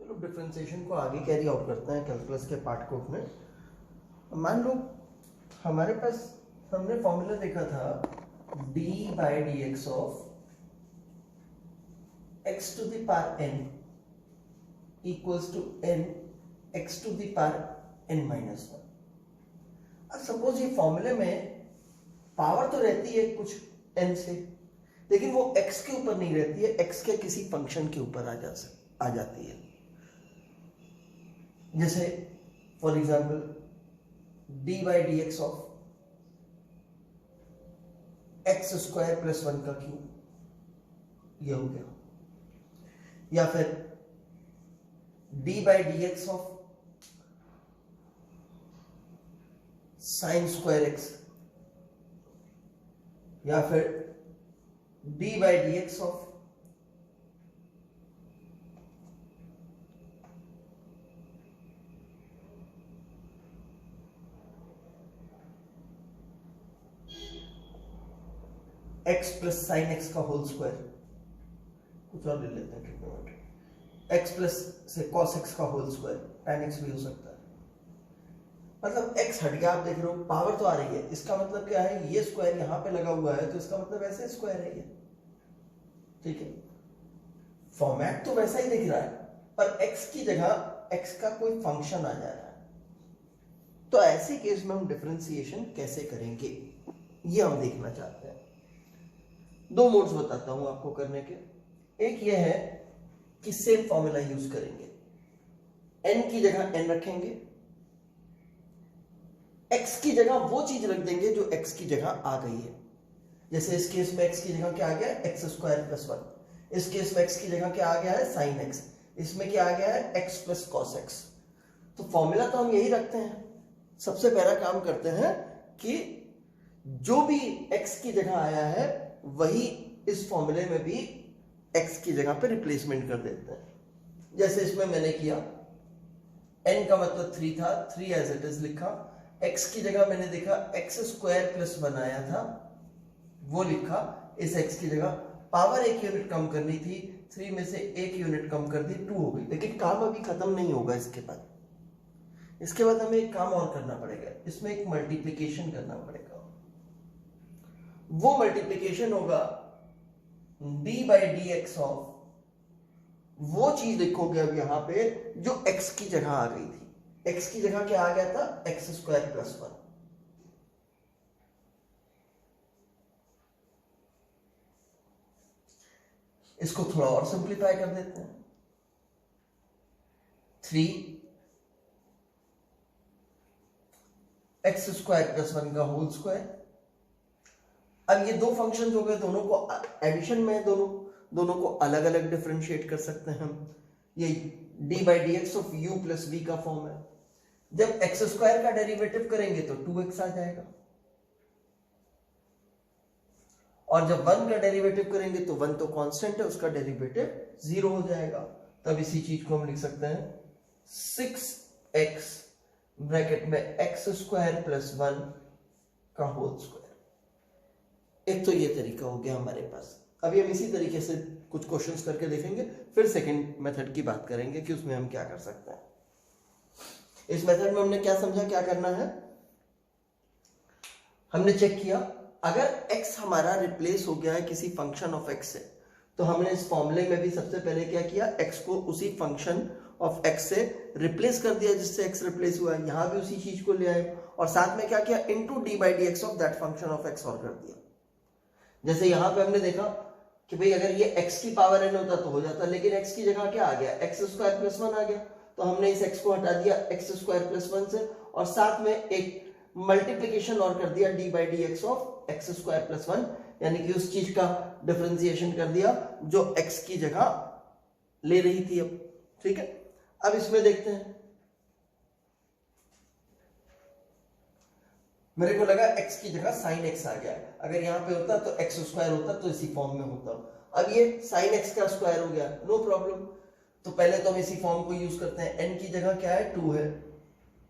चलो डिफरेंशिएशन को आगे कैरी आउट करते हैं कैलकुलस के पार्ट को अपने। मान लो हमारे पास हमने फॉर्मूला देखा था d by d x of x to the power n equals to n x to the power n minus one. अब सपोज ये फॉर्मूले में पावर तो रहती है कुछ n से, लेकिन वो x के ऊपर नहीं रहती है, x के किसी फंक्शन के ऊपर आ जाती है। जैसे for example d by d x of x square plus one का क्यूब, ये हो गया। या फिर d by d x of sign square x, या फिर d by d x of x plus sign x का होल स्क्वायर, कुछ और ले लेते हैं ट्रिग्नोमेट्री, x प्लस से कॉस एक्स का होल स्क्वायर, tan x भी हो सकता है। मतलब x हट गया, आप देख रहे हो पावर तो आ रही है, इसका मतलब क्या है, ये स्क्वायर यहां पे लगा हुआ है तो इसका मतलब ऐसे स्क्वायर है ये, ठीक है। फॉर्मेट तो वैसा ही दिख रहा है, पर x की जगह x का कोई फंक्शन आ जा रहा है। तो ऐसे केस में हम डिफरेंशिएशन कैसे करेंगे, ये हम देखना चाहते हैं। दो मोड्स बताता हूं आपको करने के। एक ये है कि सेम फॉर्मूला यूज करेंगे, n की जगह n रखेंगे, x की जगह वो चीज रख देंगे जो x की जगह आ गई है। जैसे इस केस में x की जगह क्या आ गया है, एक्स स्क्वायर प्लस वन। इस केस में x की जगह क्या आ गया है, साइन x। इसमें क्या आ गया है, x प्लस कॉस x। तो फॉर्मूला तो हम यही रखते हैं। सबसे पहला काम करते हैं कि जो भी x की जगह आया है वही इस फॉर्मूले में भी x की जगह पे रिप्लेसमेंट कर देते हैं। जैसे इसमें मैंने किया, n का मतलब 3 था, 3 एज इट इज लिखा। x की जगह मैंने देखा एक्स स्क्वायर प्लस वन आया था, वो लिखा। इस x की जगह पावर एक यूनिट कम करनी थी, 3 में से एक यूनिट कम कर दी, 2 हो गई। लेकिन काम अभी खत्म नहीं होगा। इसके बाद हमें एक काम और करना पड़ेगा, इसमें एक मल्टीप्लिकेशन करना पड़ेगा। वो मल्टीप्लिकेशन होगा d by d x of, वो चीज लिखोगे अब यहां पे जो x की जगह आ गई थी। x की जगह क्या आ गया था, एक्स स्क्वायर प्लस वन। इसको थोड़ा और सिंप्लीफाई कर देते हैं, 3 एक्स स्क्वायर प्लस वन का होल स्क्वायर। अब ये दो फंक्शंस हो गए, दोनों को एडिशन में दोनों को अलग अलग डिफरेंशिएट कर सकते हैं हम। ये d by d x of u plus v का फॉर्म है। जब एक्स स्क्वायर का डेरिवेटिव करेंगे तो 2x आ जाएगा, और जब 1 का डेरिवेटिव करेंगे तो 1 तो कांस्टेंट है, उसका डेरिवेटिव 0 हो जाएगा। तब इसी चीज को हम लिख सकते हैं 6x ब्रैकेट में एक्स स्क्वायर प्लस वन का होल स्क्वायर। एक तो ये तरीका हो गया हमारे पास। अभी हम इसी तरीके से कुछ क्वेश्चंस करके देखेंगे, फिर सेकंड मेथड की बात करेंगे कि उसमें हम क्या कर सकते हैं। इस मेथड में हमने क्या समझा, क्या करना है, हमने चेक किया अगर x हमारा रिप्लेस हो गया है किसी फंक्शन ऑफ x से, तो हमने इस फॉर्मूले में भी सबसे पहले क्या किया, x को उसी फंक्शन ऑफ x से रिप्लेस कर दिया जिससे x रिप्लेस हुआ है। यहां भी उसी चीज को ले आए और साथ में क्या किया, into d by d x of that function of x और कर दिया। जैसे यहां पे हमने देखा कि भाई अगर ये x की पावर n होता तो हो जाता, लेकिन x की जगह क्या आ गया, एक्स स्क्वायर प्लस वन आ गया। तो हमने इस x को हटा दिया एक्स स्क्वायर प्लस वन से, और साथ में एक मल्टीप्लिकेशन और कर दिया d by d x of x square plus one, यानी कि उस चीज का डिफरेंशिएशन कर दिया जो x की जगह ले रही थी अब। ठीक है, अब इसमें देखते हैं। मेरे को लगा x की जगह साइन x आ गया, अगर यहां पे होता तो एक्स स्क्वायर होता तो इसी फॉर्म में होता। अब ये साइन x का स्क्वायर हो गया, नो प्रॉब्लम। तो पहले तो हम इसी फॉर्म को यूज करते हैं। n की जगह क्या है, 2 है।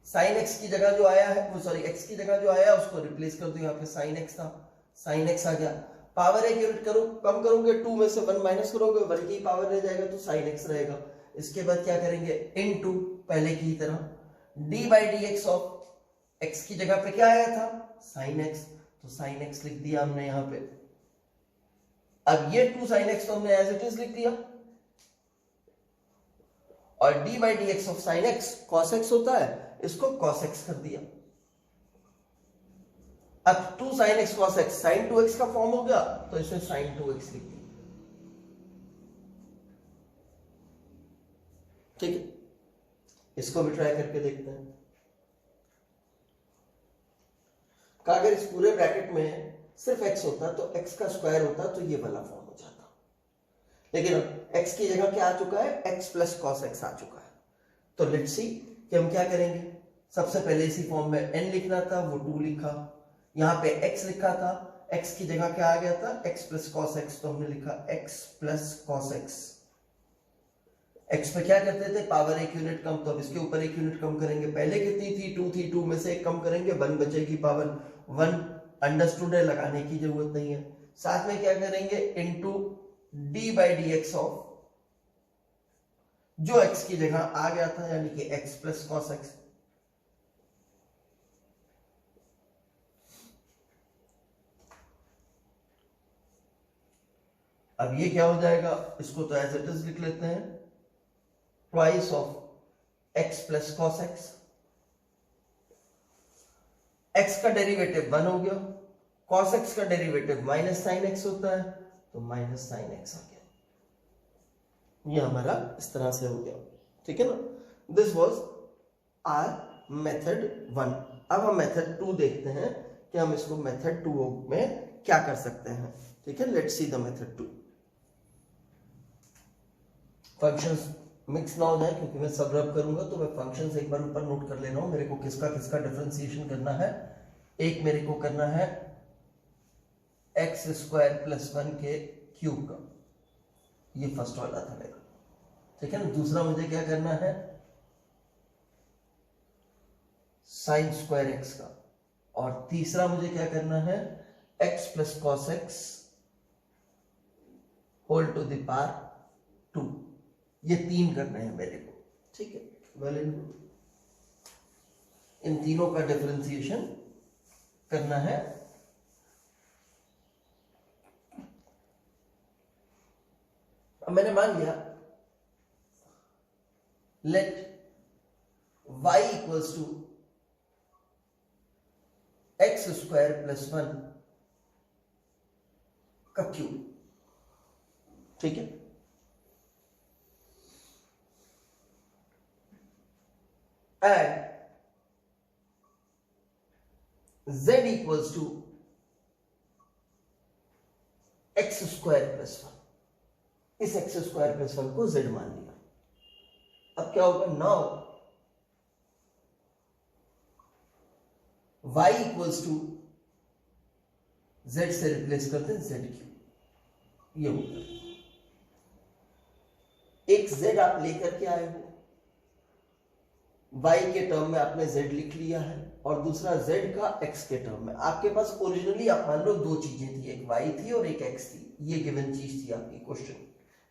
साइन x की जगह जो आया है, वो सॉरी x की जगह जो आया उसको रिप्लेस कर दो, यहाँ पे साइन x था, साइन x आ गया। पावर एक यूनिट करो, कम करोगे 2 में से 1 माइनस करोगे, 1 की पावर रह जाएगा तो साइन x रहेगा। इसके बाद क्या करेंगे, इनटू पहले की तरह D by d x of x की जगह पे क्या आया था, साइन एक्स, तो साइन एक्स लिख दिया हमने यहां पे। अब ये 2 साइन एक्स तो हमने एज इट इज लिख दिया, और d by d x of sine x cos x होता है, इसको कॉस एक्स कर दिया। अब 2 sine x cos x sine 2x का फॉर्म हो गया, तो इसे साइन 2x लिख दिया। ठीक है, इसको भी ट्राई करके देखते हैं। अगर इस पूरे ब्रैकेट में सिर्फ x होता तो x का स्क्वायर होता तो ये वाला फॉर्म हो जाता, लेकिन अब x की जगह क्या आ चुका है, x प्लस कॉस एक्स आ चुका है। तो लेट्स सी कि हम क्या करेंगे। सबसे पहले इसी फॉर्म में n लिखना था, वो 2 लिखा, यहां पे x लिखा था, x की जगह क्या आ गया था, x प्लस कॉस एक्स, तो हमने लिखा x plus cos x. x पे क्या करते थे, पावर 1 यूनिट कम, तो अब इसके ऊपर 1 यूनिट कम करेंगे। पहले कितनी थी, 2 थी, 2 में से 1 कम करेंगे, 1 बचेगी, पावर 1 अंडरस्टूड है, लगाने की जरूरत नहीं है। साथ में क्या करेंगे, into D by d x of जो x की जगह आ गया था, यानी कि x प्लस कॉस एक्स। अब ये क्या हो जाएगा, इसको तो एज इट इज लिख लेते हैं, twice of x plus cos x. x का डेरिवेटिव 1 हो गया, cos x का डेरिवेटिव माइनस साइन x होता है, तो माइनस साइन x आ गया। ये हमारा इस तरह से हो गया, ठीक है ना। This was our method 1। अब हम मेथड 2 देखते हैं कि हम इसको मेथड 2 में क्या कर सकते हैं। ठीक है, let's see the method 2। Functions mix ना हो जाए, क्योंकि मैं सब रब करूंगा, तो मैं फंक्शंस एक बार ऊपर नोट कर ले रहा हूं। मेरे को किसका किसका डिफरेंशिएशन करना है। एक मेरे को करना है एक्स स्क्वायर प्लस 1 के क्यूब का, ये फर्स्ट वाला था मेरा, ठीक है ना। दूसरा मुझे क्या करना है, साइन स्क्वायर एक्स का, और तीसरा मुझे क्या करना है, x plus cos x whole to the power 2। ये 3 करने हैं मेरे को, ठीक है। वेल, इन तीनों का डिफरेंशिएशन करना है। अब मैंने मान लिया let y equals to x square plus 1 का क्यूब, ठीक है। And z equals to x square plus 1। इस एक्स स्क्वायर प्लस 1 को z मान लिया। अब क्या होगा, now y equals to z से रिप्लेस करते हैं z क्यूब। ये होगा, एक z आप लेकर के आए हो, y के टर्म में आपने z लिख लिया है, और दूसरा z का x के टर्म में। आपके पास ओरिजिनली आप मान लो 2 चीजें थी, एक y थी और एक x थी। ये गिवन चीज थी आपकी क्वेश्चन,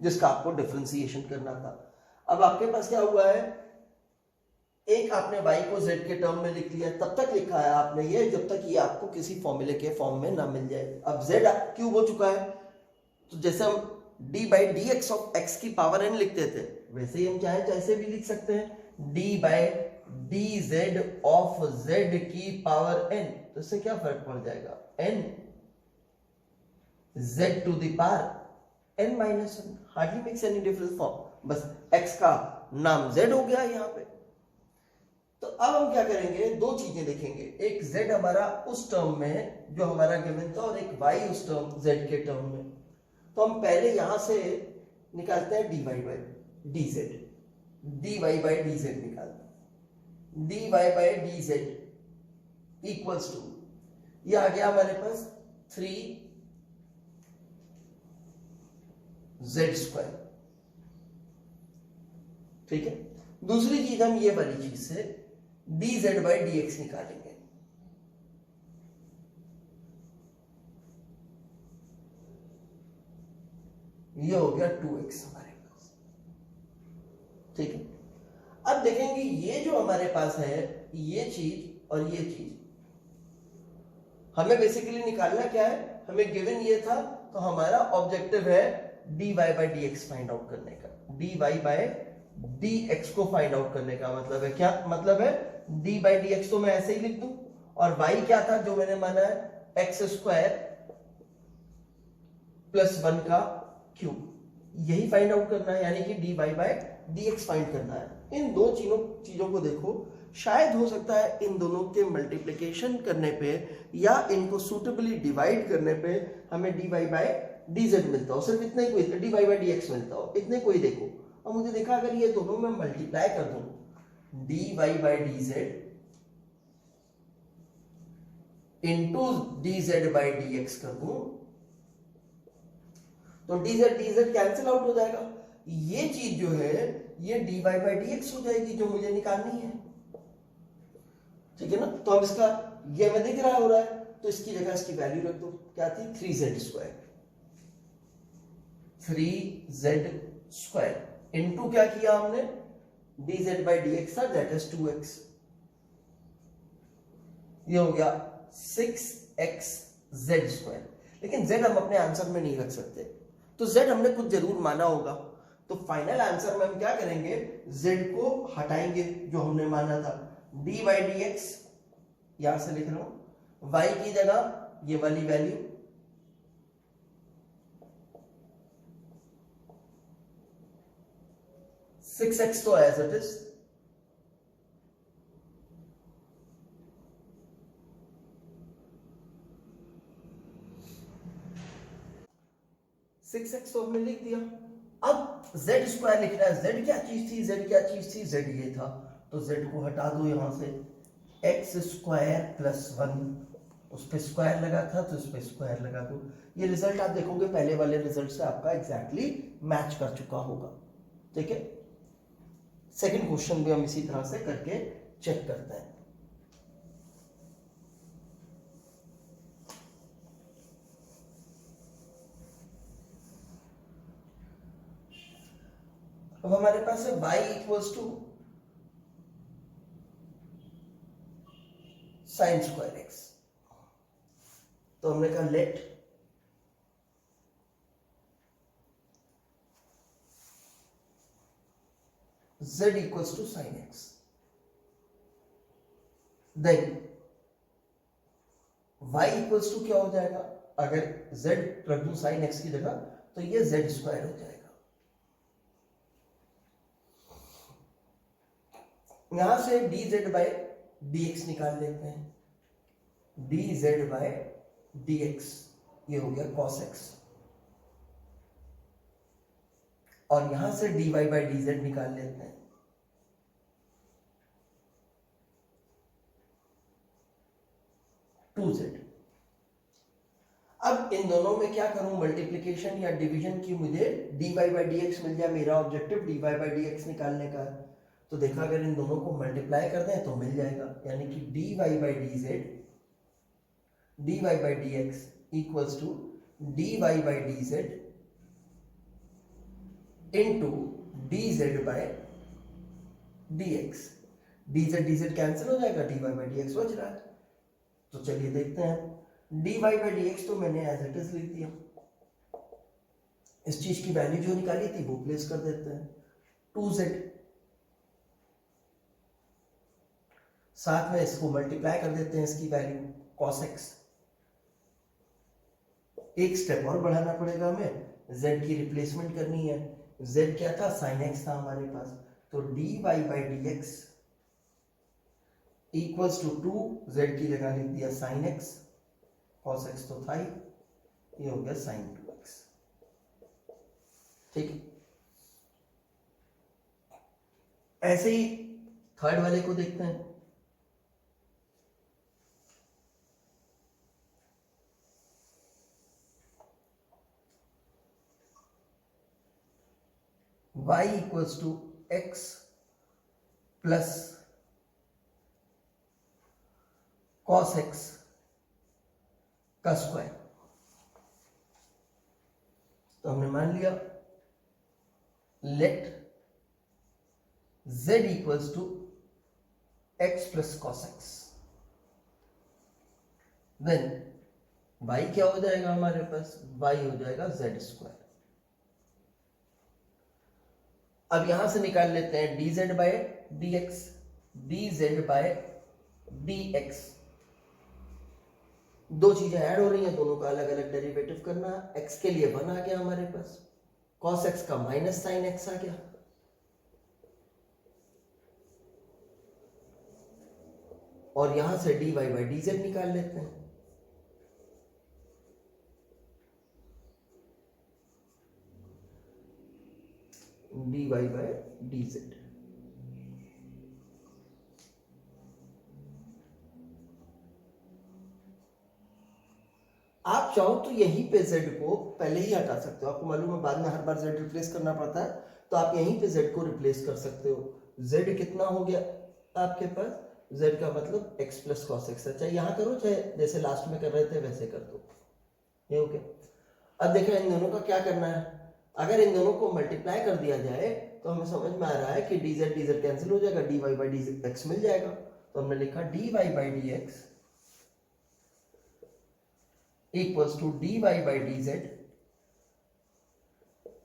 जिसका आपको डिफरेंशिएशन करना था। अब आपके पास क्या हुआ है, एक आपने y को z के टर्म में लिख लिया, तब तक लिखा है आपने ये जब तक ये आपको किसी फॉर्मूले के फॉर्म में ना मिल जाए। अब z क्यूब हो चुका है, तो जैसे हम d by d x of x की पावर n लिखते थे, वैसे ही हम चाहे जैसे भी लिख सकते हैं, d by d z of z की पावर n। तो इससे क्या फर्क पड़ जाएगा, n z to the power n minus 1, hardly makes any difference form. बस x का नाम z हो गया यहाँ पे। तो अब हम क्या करेंगे, 2 चीजें देखेंगे, एक z हमारा उस टर्म में जो हमारा गिवन था, और एक y उस टर्म z के टर्म में। तो हम पहले यहां से निकालते हैं dy by dz, dy by dz निकालते हैं, dy by dz equals to, ये आ गया हमारे पास 3z स्क्वायर, ठीक है। दूसरी चीज हम ये वाली चीज से dz बाई dx निकालेंगे, ये हो गया 2x हमारे पास। ठीक है। अब देखेंगे ये जो हमारे पास है ये चीज और ये चीज, हमें बेसिकली निकालना क्या है, हमें गिवन ये था, तो हमारा ऑब्जेक्टिव है dy by d x find out करने का। dy बाई डी एक्स को फाइंड आउट करने का मतलब है क्या, मतलब है dy बाई डी एक्स तो मैं ऐसे ही लिख दूं, और y क्या था जो मैंने माना है एक्स स्क्वायर प्लस 1 का क्यूब, यही फाइंड आउट करना है, यानी कि dy by d x find करना है। इन दो चीजों को देखो, शायद हो सकता है इन दोनों के मल्टीप्लिकेशन करने पे या इनको सुटेबली डिवाइड करने पे हमें dy बाई डी जेड मिलता हो, सिर्फ इतना ही कोई dy बाई डी एक्स मिलता हो, इतने कोई देखो। और मुझे देखा अगर ये दोनों में मल्टीप्लाई कर दूं dy by d Z into D z by d x कर दूं, तो डी जेड कैंसिल आउट हो जाएगा, ये चीज जो है ये dy बाई डी एक्स हो जाएगी जो मुझे निकालनी है, ठीक है ना। तो अब इसका ये हमें दिख रहा हो रहा है, तो इसकी जगह इसकी वैल्यू रख दो, क्या थी 3z square, 3z square into क्या किया हमने dz बाई डी एक्स था दैट इज 2x, ये हो गया 6xz स्क्वायर। लेकिन z हम अपने आंसर में नहीं रख सकते, तो z हमने कुछ जरूर माना होगा, तो फाइनल आंसर में हम क्या करेंगे, z को हटाएंगे जो हमने माना था, dy बाई डी एक्स यहां से लिख रहा हूं, y की जगह ये वाली वैल्यू, सिक्स एक्स तो as it is, six x तो हमने लिख दिया। अब z स्क्वायर लिखना है, z क्या चीज थी, z क्या चीज थी, z ये था, तो z को हटा दो यहां से, एक्स स्क्वायर प्लस 1, उस पर स्क्वायर लगा था तो उस पर स्क्वायर लगा दो, ये रिजल्ट आप देखोगे पहले वाले रिजल्ट से आपका एग्जैक्टली मैच कर चुका होगा, ठीक है। सेकंड क्वेश्चन भी हम इसी तरह से करके चेक करते हैं। अब हमारे पास है y equals to sine square x, तो हमने कहा let z equals to sine x, then y equals to क्या हो जाएगा, अगर z रख दूं साइन एक्स की जगह तो ये z स्क्वायर हो जाएगा, यहां से dz बाय dx निकाल लेते हैं, dz बाय dx ये हो गया cos x, और यहां से dy बाय dz निकाल लेते हैं, टू जेड। अब इन दोनों में क्या करूं, मल्टीप्लिकेशन या डिवीजन की, मुझे dy बाय dx मिल जाए, मेरा ऑब्जेक्टिव dy बाय dx निकालने का है, तो देखा अगर इन दोनों को मल्टीप्लाई कर दें तो मिल जाएगा, यानी कि dy by dx equals to dy by dz into dz by dx, dz cancel हो जाएगा, dy बाय dx बच रहा है, तो चलिए देखते हैं। dy बाय dx तो मैंने एज इट इज लिख दिया, इस चीज की वैल्यू जो निकाली थी वो प्लेस कर देते हैं, 2z, साथ में इसको मल्टीप्लाई कर देते हैं, इसकी वैल्यू cos x, एक स्टेप और बढ़ाना पड़ेगा हमें, z की रिप्लेसमेंट करनी है, z क्या था sin x था हमारे पास, तो dy by dx equals to 2, z की जगह लिख दिया sin x, cos x तो था ही, ये हो गया sin 2x, ठीक है। ऐसे ही थर्ड वाले को देखते हैं, y equals to x plus cos x का स्क्वायर, तो हमने मान लिया let z equals to x plus cos x, then y क्या हो जाएगा हमारे पास, y हो जाएगा z स्क्वायर। अब यहां से निकाल लेते हैं dz by dx, dz by dx, दो चीजें ऐड हो रही हैं, दोनों का अलग अलग डेरिवेटिव करना है। x के लिए 1 आ गया हमारे पास, cos x का माइनस साइन x आ गया, और यहां से dy बाई dz निकाल लेते हैं। dy बाई dz, आप चाहो तो यहीं पे z को पहले ही हटा सकते हो, आपको मालूम है बाद में हर बार z रिप्लेस करना पड़ता है, तो आप यहीं पे z को रिप्लेस कर सकते हो। z कितना हो गया आपके पास, z का मतलब x प्लस कॉस एक्स है, चाहे यहां करो चाहे जैसे लास्ट में कर रहे थे वैसे कर दो, ये हो गया। अब देखो इन दोनों का क्या करना है, अगर इन दोनों को मल्टीप्लाई कर दिया जाए तो हमें समझ में आ रहा है कि dz dz कैंसिल हो जाएगा, dy बाई dx मिल जाएगा, तो हमने लिखा dy by dx equals to dy by dz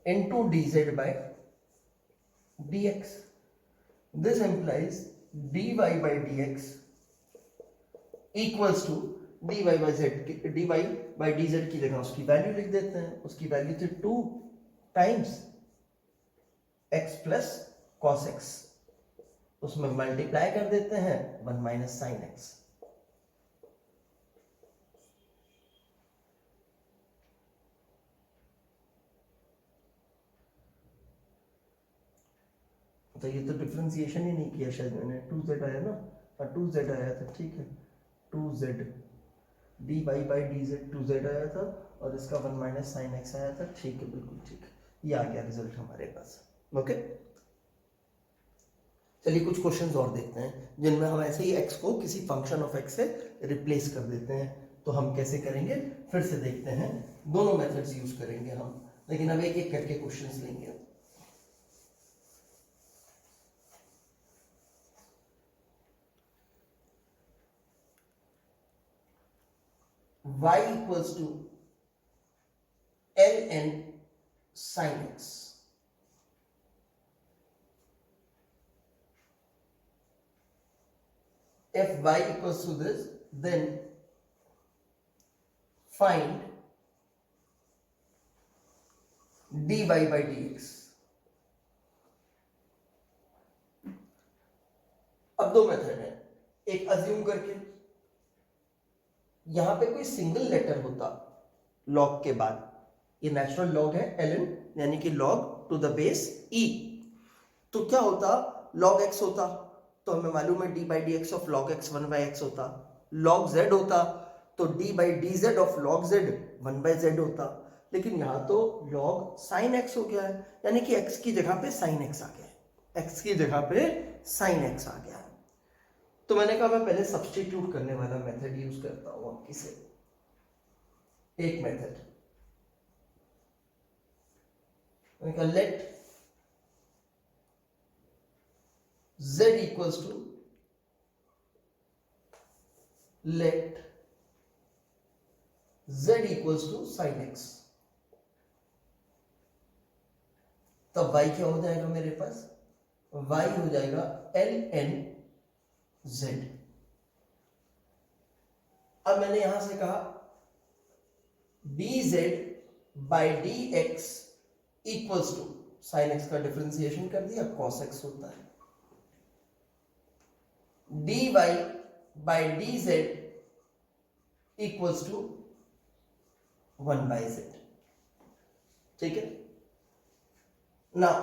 into dz by dx. This implies dy by dx equals to dy by z, dy by dz की जगह उसकी value लिख देते हैं, उसकी वैल्यू थी 2 times x plus cos x, उसमें multiply कर देते हैं 1 माइनस साइन एक्स। तो ये तो डिफरेंशिएशन ही नहीं किया शायद मैंने, 2z आया ना, 2z आया था, ठीक है, 2z dy by dz 2z आया था, और इसका 1 माइनस साइन एक्स आया था, ठीक है, बिल्कुल ठीक है, ये आ गया रिजल्ट हमारे पास। ओके, चलिए कुछ क्वेश्चंस और देखते हैं जिनमें हम ऐसे ही x को किसी फंक्शन ऑफ x से रिप्लेस कर देते हैं। तो हम कैसे करेंगे फिर से देखते हैं, दोनों मेथड्स यूज करेंगे हम, लेकिन अब एक एक करके क्वेश्चंस लेंगे। y equals to ln sin x, if y equals to this, then find dy by dx। अब दो मेथड है, एक अज्यूम करके यहां पे कोई सिंगल लेटर होता लॉग के बाद, ये नेचुरल लॉग है ln यानी कि log to the base e, तो क्या होता log x होता, तो हमें मालूम है d by d x of log x 1 by x होता, log z होता तो d by d z of log z 1 by Z होता, लेकिन यहां तो log sin x हो गया है, यानी कि x की जगह पे sin x आ गया है, x की जगह पे sin x आ गया है। तो मैंने कहा मैं पहले सब्स्टिट्यूट करने वाला मेथड यूज करता हूं आपकी से, एक method let z equals to let z equals to sin x, तब y क्या हो जाएगा मेरे पास, y हो जाएगा ln z। अब मैंने यहां से कहा dz by d x equals to sine x का डिफरेंशिएशन कर दिया, cos x होता है, dy by d z equals to 1 by z, ठीक है। Now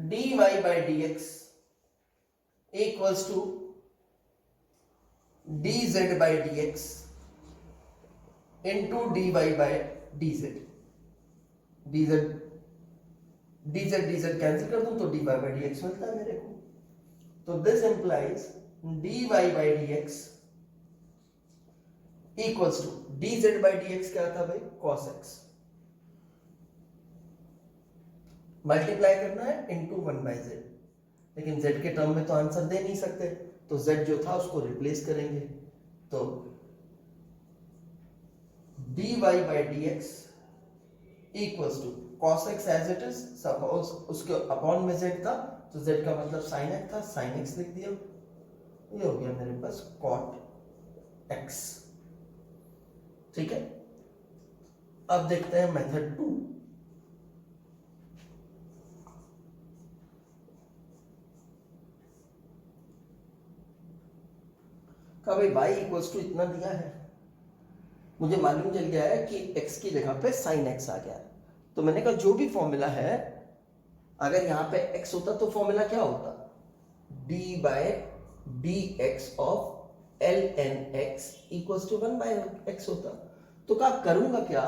dy by dx equals to dz by dx into dy by dz, dz cancel कर दूं तो dy by dx मिलता है मेरे को, तो this implies dy by dx equals to dz by dx क्या था भाई, cos x, मल्टीप्लाई करना है इनटू 1/z, लेकिन z के टर्म में तो आंसर दे नहीं सकते, तो z जो था उसको रिप्लेस करेंगे, तो dy by dx equals to cos x as it is, suppose उसके अपॉन में z था तो z का मतलब sin x था, sin x लिख दिया, ये हो गया मेरे पास cot x। ठीक है, अब देखते हैं मेथड 2। का भाई y इक्वल्स टू इतना दिया है, मुझे मालूम चल गया है कि x की जगह पे sin x आ गया है, तो मैंने कहा जो भी फॉर्मूला है अगर यहाँ पे x होता तो फॉर्मूला क्या होता, d by dx of ln x equals to 1 by x होता। तो क्या करूंगा, क्या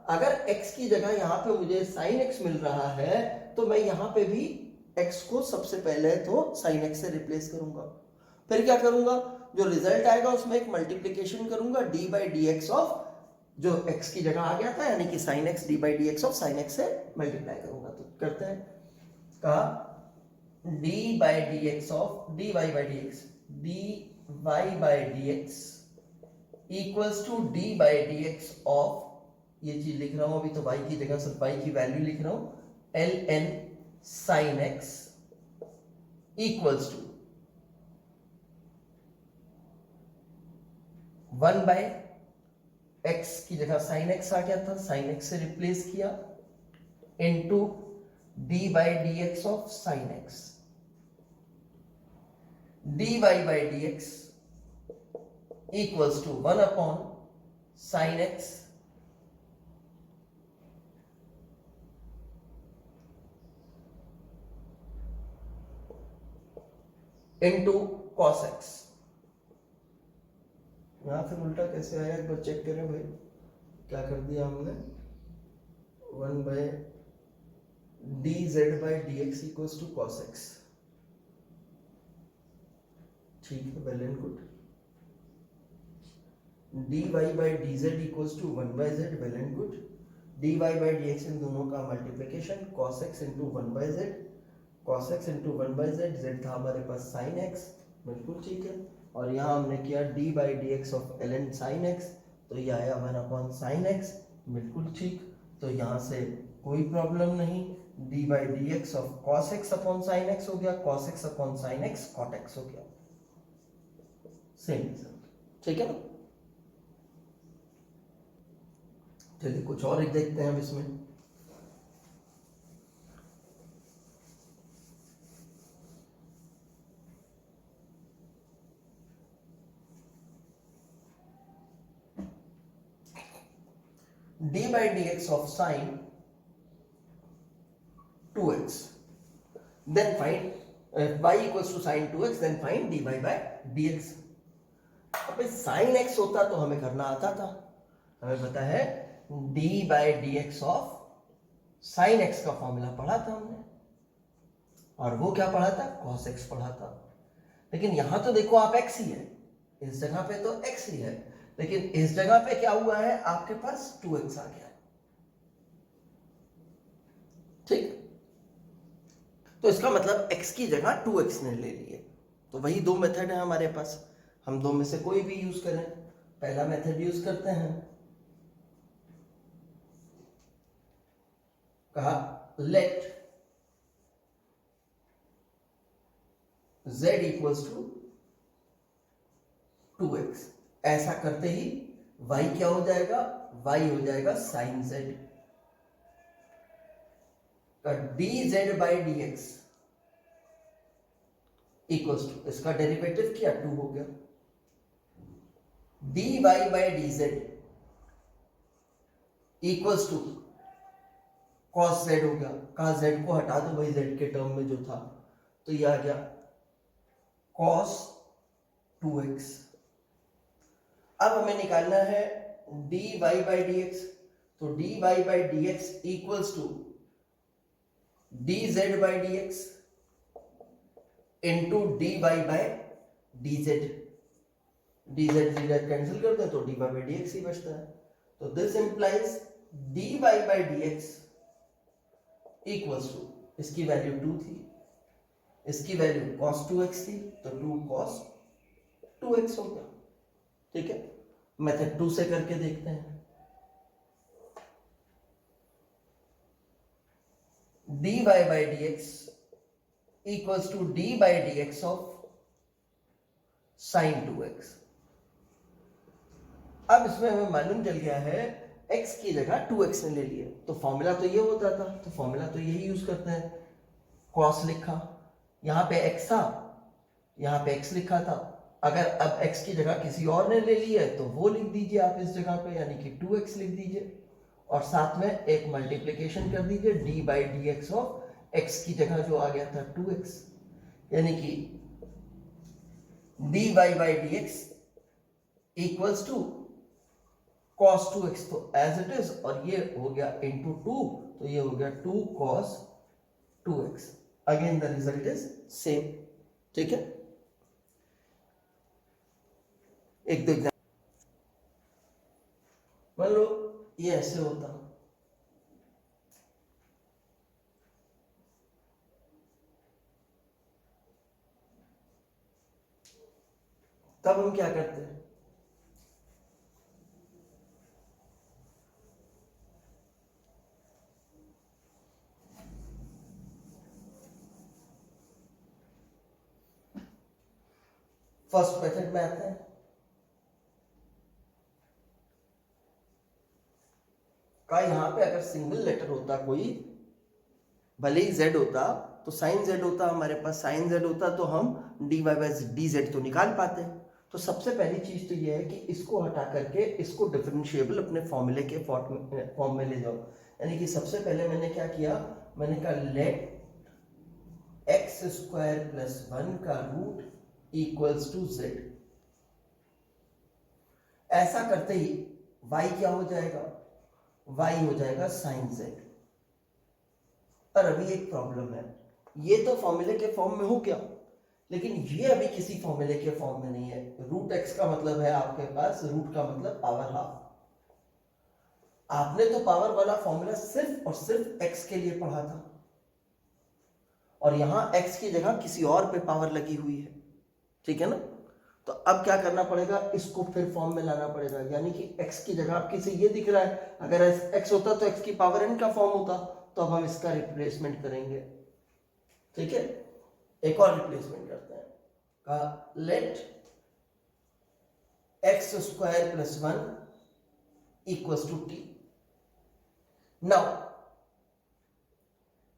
अगर x की जगह यहाँ पे मुझे sin x मिल रहा है तो मैं यहाँ पे भी x को सबसे पहले तो sin x से रिप्लेस करूंगा, फिर क्या करूंगा, जो रिजल्ट आएगा उसमें एक मल्टीप्लीकेशन करूंगा d by d x of जो x की जगह आ गया था, यानी कि sin x d by d x of sin x से मल्टीप्लाई करूंगा। तो करते हैं, कहा d by d x of dy by d x, dy by d x equals to d by d x of, ये चीज लिख रहा हूं अभी तो y की जगह सिर्फ y की वैल्यू लिख रहा हूं, ln sin x equals to 1 by x की जगह sin x आ गया था, sin x से रिप्लेस किया, into d by d x of sin x, dy by d x equals to 1 upon sin x into cos x। यहां फिर उल्टा कैसे आया, एक बार चेक करें भाई, क्या कर दिया हमने, 1 by d z by d x equals to cos x. ठीक है, well and good. D y by d z equals to 1 by z, well and good. D y by d x इन दोनों का multiplication, cos x into 1 by z, cos x into 1 by z, z था हमारे पास sine x, बिल्कुल ठीक है। और यहाँ हमने किया d by d x of ln sin x, तो ये आया 1 अपॉन साइन एक्स, बिल्कुल ठीक। तो यहाँ से कोई प्रॉब्लम नहीं, d by d x of cos x upon sine x हो गया, cos x upon sine x cot x हो गया, सेम रिजल्ट, ठीक है ना। चलिए कुछ और एक देखते हैं अब इसमें। d by dx of sine 2x, then find y equals to sine 2x, then find dy by dx। अब sin x होता तो हमें करना आता था, हमें पता है d by dx of sin x का फॉर्मूला पढ़ा था हमने, और वो क्या पढ़ा था, cos x पढ़ा था। लेकिन यहां तो देखो आप x ही है, इस जगह पे तो x ही है, लेकिन इस जगह पे क्या हुआ है, आपके पास 2x आ गया है, ठीक। तो इसका मतलब x की जगह 2x ने ले लिए। तो वही दो मेथड है हमारे पास, हम दो में से कोई भी यूज करें। पहला मेथड यूज करते हैं, कहा let z equals to 2x। ऐसा करते ही y क्या हो जाएगा, y हो जाएगा साइन z का dz by d x equals to, इसका डेरिवेटिव किया 2 हो गया, dy by dz equals to cos z हो गया। कहा z को हटा दो भाई, z के टर्म में जो था, तो ये आ गया cos 2x। अब हमें निकालना है dy बाई dx, तो dy by dx equals to dz by dx into dy by dz। dz cancel करते हैं तो dy बाई dx ही बचता है। तो this implies dy by dx equals to इसकी वैल्यू 2 थी, इसकी वैल्यू cos 2x थी, तो 2 cos 2x हो गया। ठीक है, मेथड 2 से करके देखते हैं। dy by dx equals to d by dx of sin 2x। अब इसमें हमें मालूम चल गया है x की जगह 2x ने ले लिया, तो फॉर्मूला तो ये होता था, तो फॉर्मूला तो यही यूज करते हैं। cos लिखा, यहां पे x था, यहां पे x लिखा था। अगर अब x की जगह किसी और ने ले लिया है तो वो लिख दीजिए आप इस जगह पे, यानी कि 2x लिख दीजिए, और साथ में एक मल्टीप्लिकेशन कर दीजिए d by d x of x की जगह जो आ गया था 2x, यानी कि dy by d x equals to cos 2x, तो एज इट इज, और ये हो गया इंटू 2, तो ये हो गया 2 cos 2x। Again the result is same. ठीक है, एक दो एग्जाम्पल मान लो ये ऐसे होता, तब हम क्या करते हैं, फर्स्ट मेथड में आते हैं। का यहां पे अगर सिंगल लेटर होता कोई, भले ही z होता तो साइन z होता, हमारे पास साइन z होता तो हम dy बाई डी जेड तो निकाल पाते। तो सबसे पहली चीज तो ये है कि इसको हटा करके इसको डिफरेंशिएबल अपने फॉर्मूले के फॉर्म में ले जाओ। यानी कि सबसे पहले मैंने क्या किया, मैंने कहा लेट एक्स स्क्वायर प्लस 1 का रूट इक्वल्स टू z। ऐसा करते ही y क्या हो जाएगा, y हो जाएगा साइन z। पर अभी एक प्रॉब्लम है, ये तो फॉर्मूले के फॉर्म में हो गया, लेकिन ये अभी किसी फॉर्मूले के फॉर्म में नहीं है। रूट एक्स का मतलब है आपके पास, रूट का मतलब पावर हाफ। आपने तो पावर वाला फॉर्मूला सिर्फ और सिर्फ एक्स के लिए पढ़ा था, और यहां एक्स की जगह किसी और पे पावर लगी हुई है। ठीक है ना, तो अब क्या करना पड़ेगा, इसको फिर फॉर्म में लाना पड़ेगा। यानी कि x की जगह आपकी से ये दिख रहा है, अगर x होता तो x की पावर n का फॉर्म होता, तो अब हम इसका रिप्लेसमेंट करेंगे। ठीक है, एक और रिप्लेसमेंट करते हैं, का let x square plus 1 equals to t. Now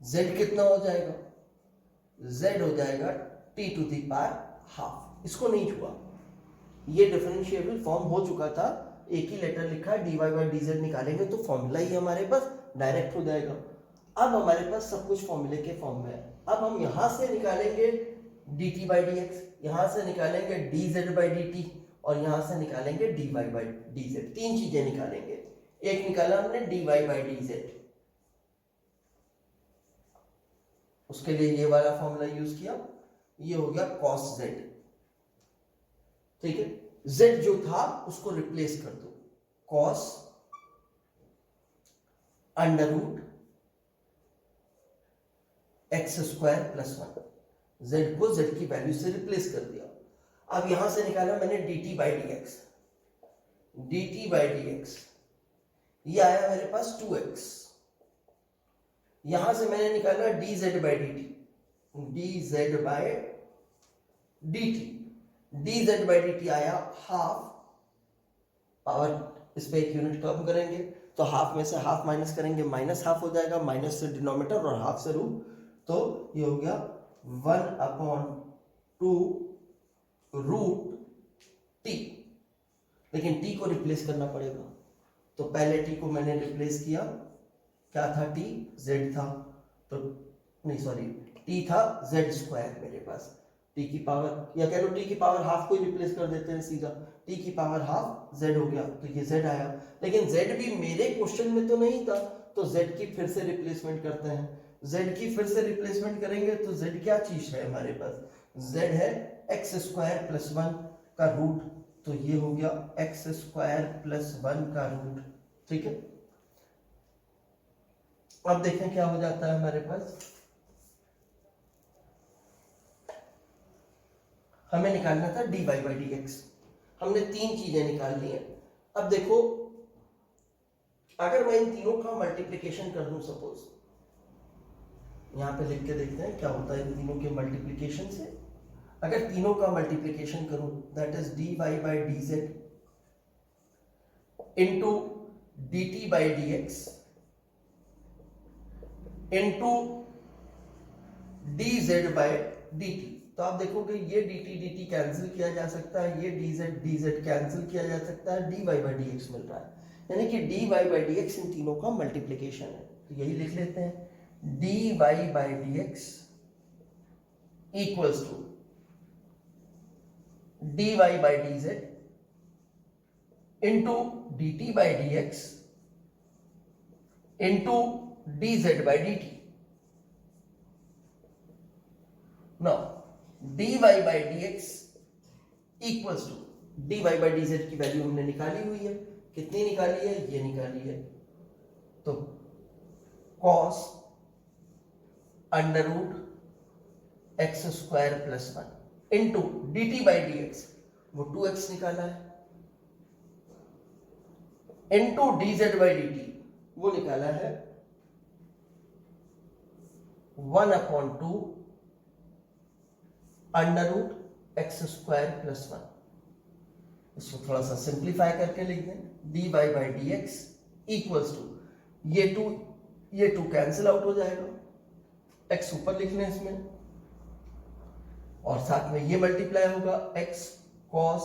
z कितना हो जाएगा, z हो जाएगा t to the power half. इसको नहीं छुआ, ये डिफरेंशिएबल फॉर्म हो चुका था, एक ही लेटर लिखा है, dy बाई डी जेड निकालेंगे तो फॉर्मूला ही हमारे पास डायरेक्ट हो जाएगा। अब हमारे पास सब कुछ फॉर्मूले के फॉर्म में है। अब हम यहां से निकालेंगे dt बाई डी एक्स, यहां से निकालेंगे dz बाई dt, और यहां से निकालेंगे dy बाई dz। तीन चीजें निकालेंगे, एक निकाला हमने dy बाई dz, उसके लिए ये वाला फॉर्मूला यूज किया, ये हो गया cos z। ठीक है, z जो था उसको रिप्लेस कर दो, cos under root x square plus 1, z को z की वैल्यू से रिप्लेस कर दिया। अब यहां से निकाला मैंने dt by d x, dt by d x, ये आया मेरे पास 2x। यहां से मैंने निकाला dz by dt, dz by dt, dz by dt आया हाफ, पावर इस पे एक यूनिट कम करेंगे तो हाफ में से हाफ माइनस करेंगे, माइनस हाफ हो जाएगा, माइनस से डिनोमिनेटर और हाफ से रूट, तो ये हो गया 1/2 रूट t। लेकिन t को रिप्लेस करना पड़ेगा, तो पहले t को मैंने रिप्लेस किया, क्या था t, z था, तो नहीं सॉरी t था z स्क्वायर मेरे पास, t की पावर, या कह लो t की पावर हाफ को ही रिप्लेस कर देते हैं सीधा, t की पावर हाफ z हो गया, तो ये z आया। लेकिन z भी मेरे क्वेश्चन में तो नहीं था, तो z की फिर से रिप्लेसमेंट करते हैं। z की फिर से रिप्लेसमेंट करेंगे तो z क्या चीज है हमारे पास, z है एक्स स्क्वायर प्लस 1 का रूट, तो ये हो गया एक्स स्क्वायर प्लस 1 का रूट। ठीक है, अब देखें क्या हो जाता है हमारे पास, हमें निकालना था dy बाई डी एक्स। हमने तीन चीजें निकाल ली हैं। अब देखो, अगर मैं इन तीनों का मल्टीप्लिकेशन कर दूं, सपोज यहां पे लिख के देखते हैं क्या होता है इन तीनों के मल्टीप्लिकेशन से। अगर तीनों का मल्टीप्लिकेशन करूं, that is dy by d Z into dt by d x into dz by dt। तो आप देखोगे ये dt कैंसिल किया जा सकता है, ये dz कैंसिल किया जा सकता है, dy बाई dx मिल रहा है, यानी कि dy बाई dx इन तीनों का मल्टीप्लिकेशन है। तो यही लिख लेते हैं, dy by dx equals to dy by dz into dt by dx into dz by dt। Now dy by dx equals to dy by dz की वैल्यू हमने निकाली हुई है। कितनी निकाली है? ये निकाली है। तो cos under root x square plus 1 into dt by dx, वो 2x निकाला है, इंटू dz बाई dt वो निकाला है 1/2 under root x square plus 1। इसको थोड़ा सा सिंप्लीफाई करके लिख दें, dy by dx equals to ये टू कैंसिल आउट हो जाएगा, x ऊपर लिख लें इसमें, और साथ में ये मल्टीप्लाई होगा x cos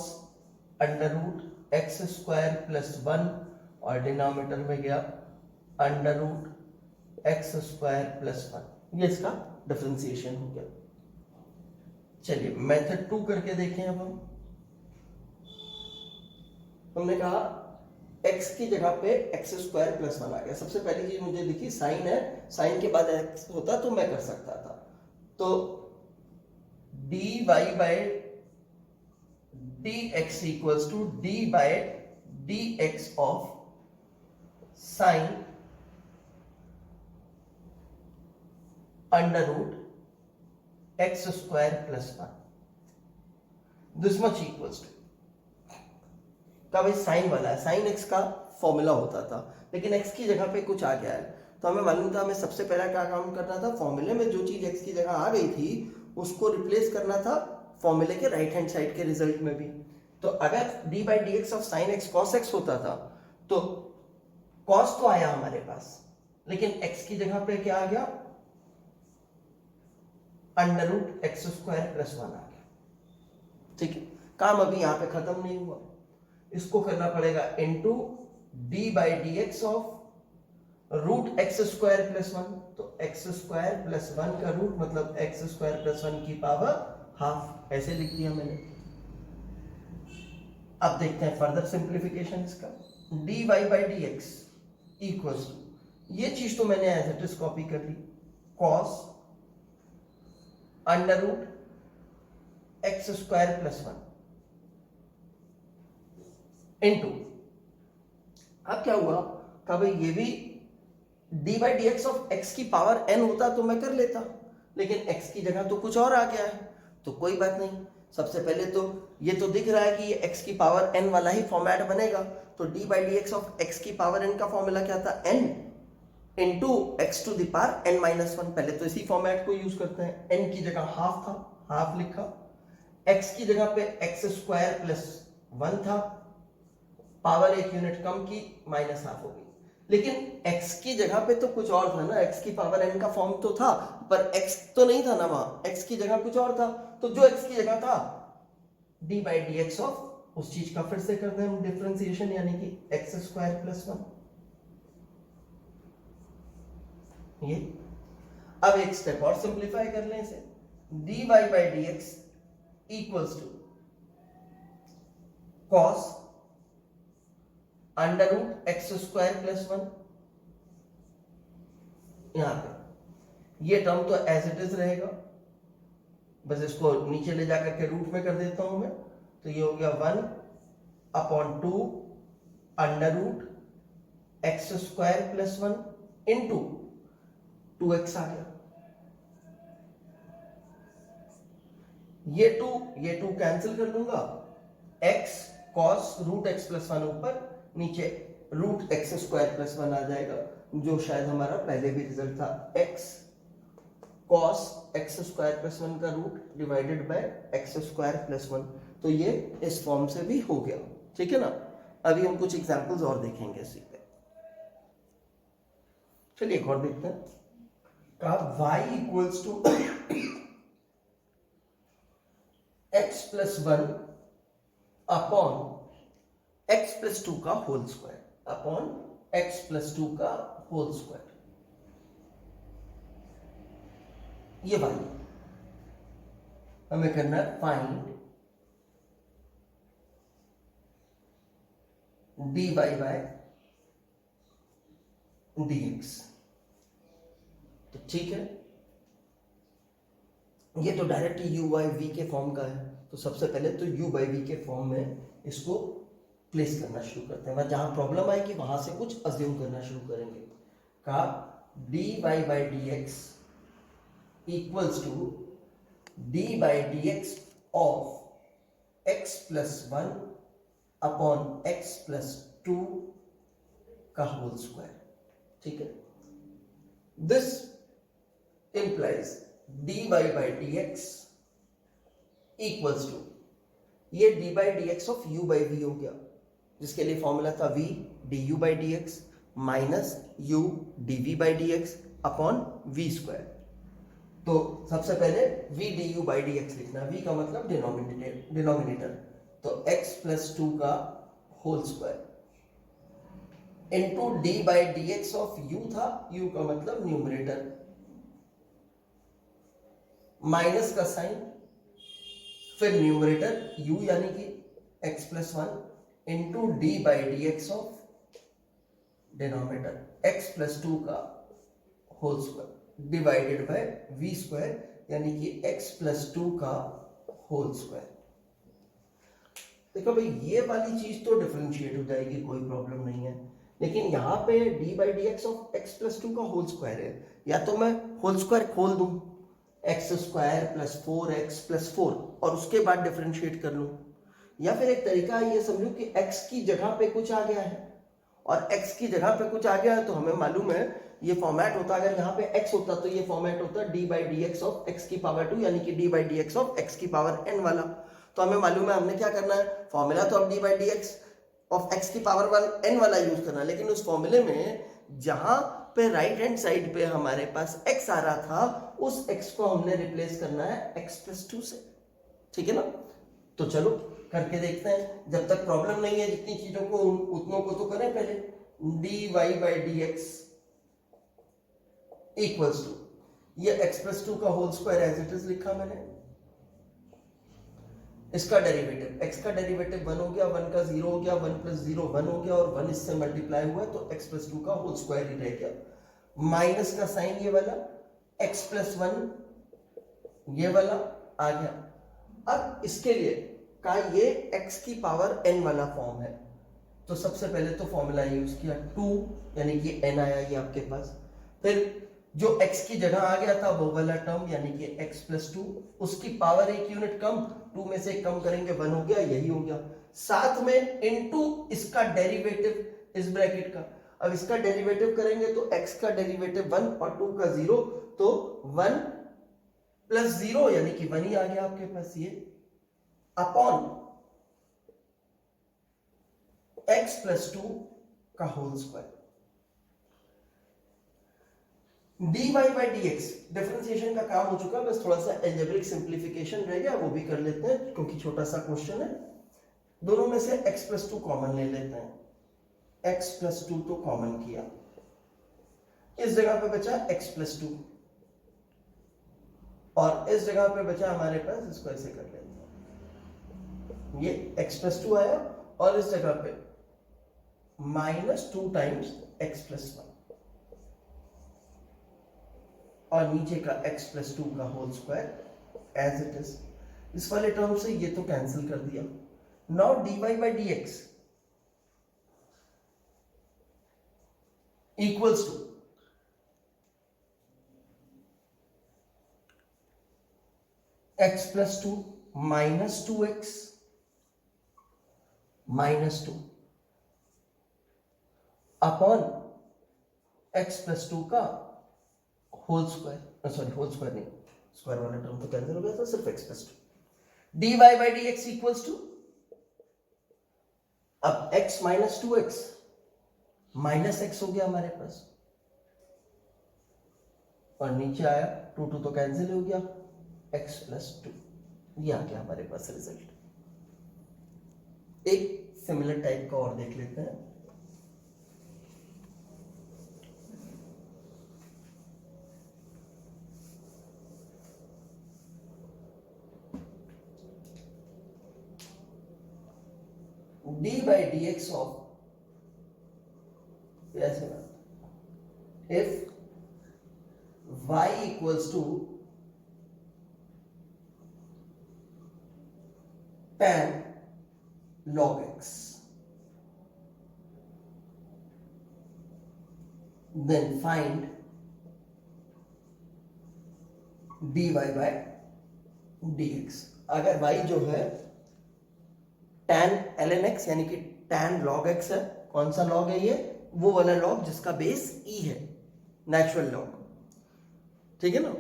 under root x square plus 1 और डिनोमिनेटर में गया under root x square plus 1। ये इसका डिफरेंशिएशन हो गया। चलिए मेथड 2 करके देखें। अब हमने कहा x की जगह पे एक्स स्क्वायर प्लस 1 आ गया। सबसे पहली चीज मुझे दिखी साइन है, साइन के बाद x होता तो मैं कर सकता था। तो dy by dx equals to d by dx of sine under root x square plus 1 this much equals to का भाई साइन वाला है, साइन एक्स का फॉर्मूला होता था, लेकिन एक्स की जगह पे कुछ आ गया है। तो हमें मालूम था हमें सबसे पहला क्या काम करना था, फॉर्मूले में जो चीज एक्स की जगह आ गई थी उसको रिप्लेस करना था फॉर्मूले के राइट हैंड साइड के रिजल्ट में भी। तो अगर d by d x of sine x cos x होता था तो कॉस तो आया हमारे पास, लेकिन एक्स की जगह पे क्या आ गया, under root x square plus 1 आ गया। ठीक है, काम अभी यहां पे खत्म नहीं हुआ, इसको करना पड़ेगा into d by d x of root x square plus 1। तो एक्स स्क्वायर प्लस 1 का रूट मतलब एक्स स्क्वायर प्लस 1 की पावर हाफ, ऐसे लिख दिया मैंने। अब देखते हैं फर्दर सिंप्लीफिकेशन इसका, dy by d x equals to, ये चीज तो मैंने एज इट इज कॉपी कर ली, cos under root x square plus 1 into, अब क्या हुआ का भाई ये भी d by d x of x की पावर n होता तो मैं कर लेता, लेकिन x की जगह तो कुछ और आ गया है, तो कोई बात नहीं। सबसे पहले तो ये तो दिख रहा है कि ये x की पावर n वाला ही फॉर्मेट बनेगा। तो d by d x of x की पावर n का फॉर्मूला क्या था, n into x to the power n minus 1। पहले तो इसी फॉर्मेट को यूज करते हैं, n की जगह हाफ था, हाफ लिखा, x की जगह पे एक्स स्क्वायर प्लस 1 था, पावर एक यूनिट कम की, माइनस हाफ हो गई। लेकिन x की जगह पे तो कुछ और था ना, x की पावर n का फॉर्म तो था, पर x तो नहीं था ना वहां, x की जगह कुछ और था। तो जो x की जगह था d by d x of उस चीज का फिर से करते हैं हम डिफरेंशिएशन, यानी कि एक्स स्क्वायर प्लस 1। ये अब एक स्टेप और सिंप्लीफाई कर लें इसे, dy by d x equals to cos under root x square plus 1। यहां पे ये टर्म तो एज इट इज रहेगा, बस इसको नीचे ले जाकर के रूट में कर देता हूं मैं। तो ये हो गया 1/2 under root x square plus 1 into 2x आ गया। ये टू कैंसिल कर लूंगा, x cos root x plus one ऊपर, नीचे root x square plus one आ जाएगा, जो शायद हमारा पहले भी रिजल्ट था, x cos x square plus one का root divided by x square plus one. तो ये इस फॉर्म से भी हो गया, ठीक है ना। अभी हम कुछ एग्जांपल्स और देखेंगे इसी पे। चलिए एक और देखते हैं। का y equals to x plus one upon x plus two का whole square, upon x plus two का होल स्क्वायर। ये y हमें करना है फाइंड dy बाय dx। तो ठीक है, ये तो डायरेक्ट u बाई वी के फॉर्म का है, तो सबसे पहले तो u बाई वी के फॉर्म में इसको प्लेस करना शुरू करते हैं। जहां प्रॉब्लम आएगी वहां से कुछ अज्यूम करना शुरू करेंगे। का dy by dx equals to dy by dx of x plus one upon x plus two का होल स्क्वायर, ठीक है। This implies dy by dx equals to, ये dy by dx of u by v हो गया, जिसके लिए formula था v du by dx minus u dv by dx upon v square. तो सबसे पहले v du by dx लिखना, v का मतलब डिनोमिनेटर, तो x प्लस टू का whole square into d by d x of u था, u का मतलब न्यूमरेटर, माइनस का साइन, फिर न्यूमरेटर u यानी कि x plus one into d by d x of denominator x plus two का whole square divided by v square यानी कि x प्लस टू का होल स्क्वायर। देखो भाई, ये वाली चीज तो डिफरेंशिएट हो जाएगी, कोई प्रॉब्लम नहीं है, लेकिन यहां पे D by d x of x plus two का होल स्क्वायर है, या तो मैं होल स्क्वायर खोल दूं x square plus four x plus four और उसके बाद डिफरेंशिएट कर लूं, या फिर एक तरीका ये समझो कि x की जगह पे कुछ आ गया है और x की जगह पे कुछ आ गया है, तो हमें मालूम है ये फॉर्मेट होता, अगर यहाँ पे x होता तो ये फॉर्मेट होता D by d x of x की पावर टू, यानी कि D by d x of x की पावर n वाला। तो हमें मालूम है हमने क्या करना है, फॉर्मूला तो अब D by d x of x की पावर वन n वाला यूज करना है, लेकिन उस फॉर्मूले में जहां पे राइट हैंड साइड पे हमारे पास x आ रहा था, उस x को हमने रिप्लेस करना है x प्लस टू से, ठीक है ना। तो चलो करके देखते हैं, जब तक प्रॉब्लम नहीं है जितनी चीजों को उतनों को तो करें पहले। dy by d x equals to, ये x प्लस टू का whole square as it is लिखा मैंने, इसका डेरिवेटिव x का डेरिवेटिव 1 हो गया, 1 का 0 हो गया, 1 प्लस 0 1 हो गया और 1 इससे मल्टीप्लाई हुआ तो x प्लस टू का होल स्क्वायर ही रह गया, माइनस का साइन ये वाला, x प्लस वन ये वाला आ गया। अब इसके लिए का ये x की पावर n वाला फॉर्म है, तो सबसे पहले तो फॉर्मूला यूज किया 2 यानी कि n आया ये आपके पास, फिर जो x की जगह आ गया था वो वाला टर्म यानी कि x प्लस टू, उसकी पावर एक यूनिट कम, 2 में से कम करेंगे 1 हो गया, यही हो गया, साथ में इनटू इसका डेरिवेटिव इस ब्रैकेट का। अब इसका डेरिवेटिव करेंगे तो x का डेरिवेटिव 1 और 2 का 0, तो 1 प्लस 0 यानी कि 1 ही आ गया आपके पास, ये अपॉन x प्लस टू का whole square. dy by d x differentiation का काम हो चुका, बस थोड़ा सा एल्जेब्रिक सिंप्लीफिकेशन रह गया, वो भी कर लेते हैं क्योंकि छोटा सा क्वेश्चन है। दोनों में से x प्लस टू कॉमन ले लेते हैं, x प्लस टू तो कॉमन किया, इस जगह पे बचा x प्लस टू और इस जगह पे बचा हमारे पास, इसको ऐसे कर लेते हैं, ये x प्लस टू आया और इस जगह पे minus two times x plus one और नीचे का x प्लस टू का whole square as it is. इस वाले टर्म से ये तो कैंसिल कर दिया। Now dy by d x equals to x plus two -2x -2 upon x + 2 का whole square, sorry whole square नहीं, स्क्वायर वाला टर्म तो कैंसिल हो गया था, सिर्फ x + 2 dy by dx equals to, अब x - 2x -x हो गया हमारे पास, और नीचे आया 2 तो कैंसिल हो गया, x + 2, ये आ गया हमारे पास रिजल्ट। एक सिमिलर टाइप का और देख लेते हैं। d by dx of, ऐसे ना, if y equals to tan log x, then find dy by dx। अगर y जो है tan ln x यानी कि tan log x है, कौन सा log है ये, वो वाला log जिसका बेस e है, नेचुरल log, ठीक है ना।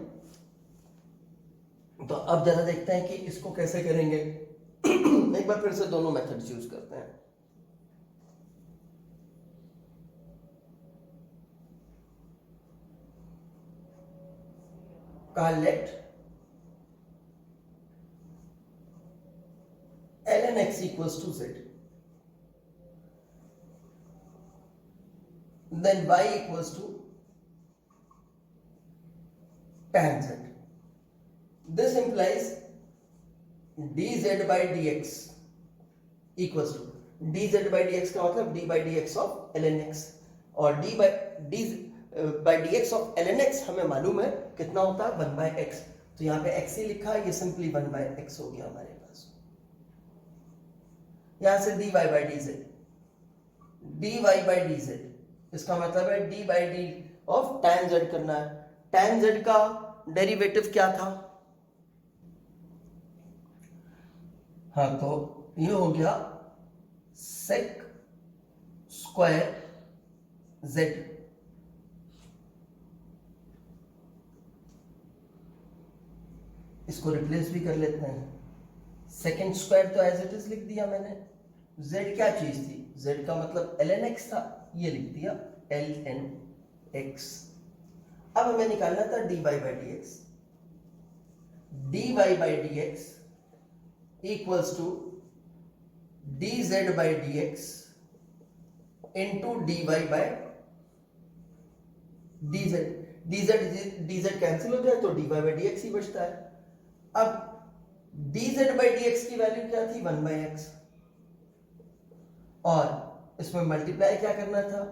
तो अब जरा देखते हैं कि इसको कैसे करेंगे। एक बार फिर से दोनों मेथड्स यूज करते हैं। Let ln x equals to z, then y equals to tan z। This implies dz by dx equals to, dz by dx का मतलब d by dx of ln x, और d by dx of ln x हमें मालूम है कितना होता है, 1 by x, तो यहाँ पे x ही लिखा है, ये सिंपली 1 by x हो गया हमारे पास। यहां से dy by dz, dy by dz, इसका मतलब है d by d of tan z करना है। tan z का डेरिवेटिव क्या था, हाँ तो ये हो गया sec स्क्वायर z, इसको रिप्लेस भी कर लेते हैं, सेकेंड स्क्वायर तो एज इट इज लिख दिया मैंने। z क्या चीज थी, z का मतलब ln x था, ये लिख दिया ln x। अब हमें निकालना था dy by dx, dy by dx equals to dz by dx into dy by dz, dz cancel हो जाए तो dy by dx ही बचता है। अब dz by dx की वैल्यू क्या थी, 1 by x, और इसमें मल्टीप्लाई क्या करना था,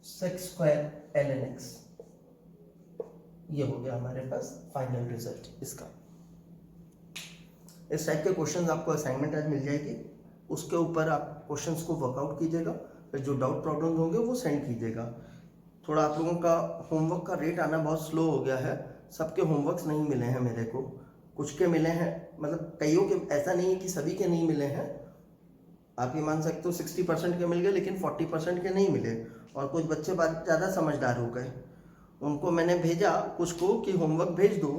sec स्क्वायर ln x। ये हो गया हमारे पास फाइनल रिजल्ट इसका। इस टाइप के क्वेश्चंस आपको असाइनमेंट आज मिल जाएगी, उसके ऊपर आप क्वेश्चंस को वर्कआउट कीजिएगा, फिर जो डाउट प्रॉब्लम्स होंगे वो सेंड कीजिएगा। थोड़ा आप लोगों का होमवर्क का रेट आना बहुत स्लो हो गया है, सबके होमवर्क्स नहीं मिले हैं मेरे को, कुछ के मिले हैं, मतलब कईयों के, ऐसा नहीं है कि सभी के नहीं मिले हैं, आप ये मान सकते हो 60% के मिल गए लेकिन 40% के नहीं मिले, और कुछ बच्चे ज़्यादा समझदार हो गए, उनको मैंने भेजा कुछ को कि होमवर्क भेज दो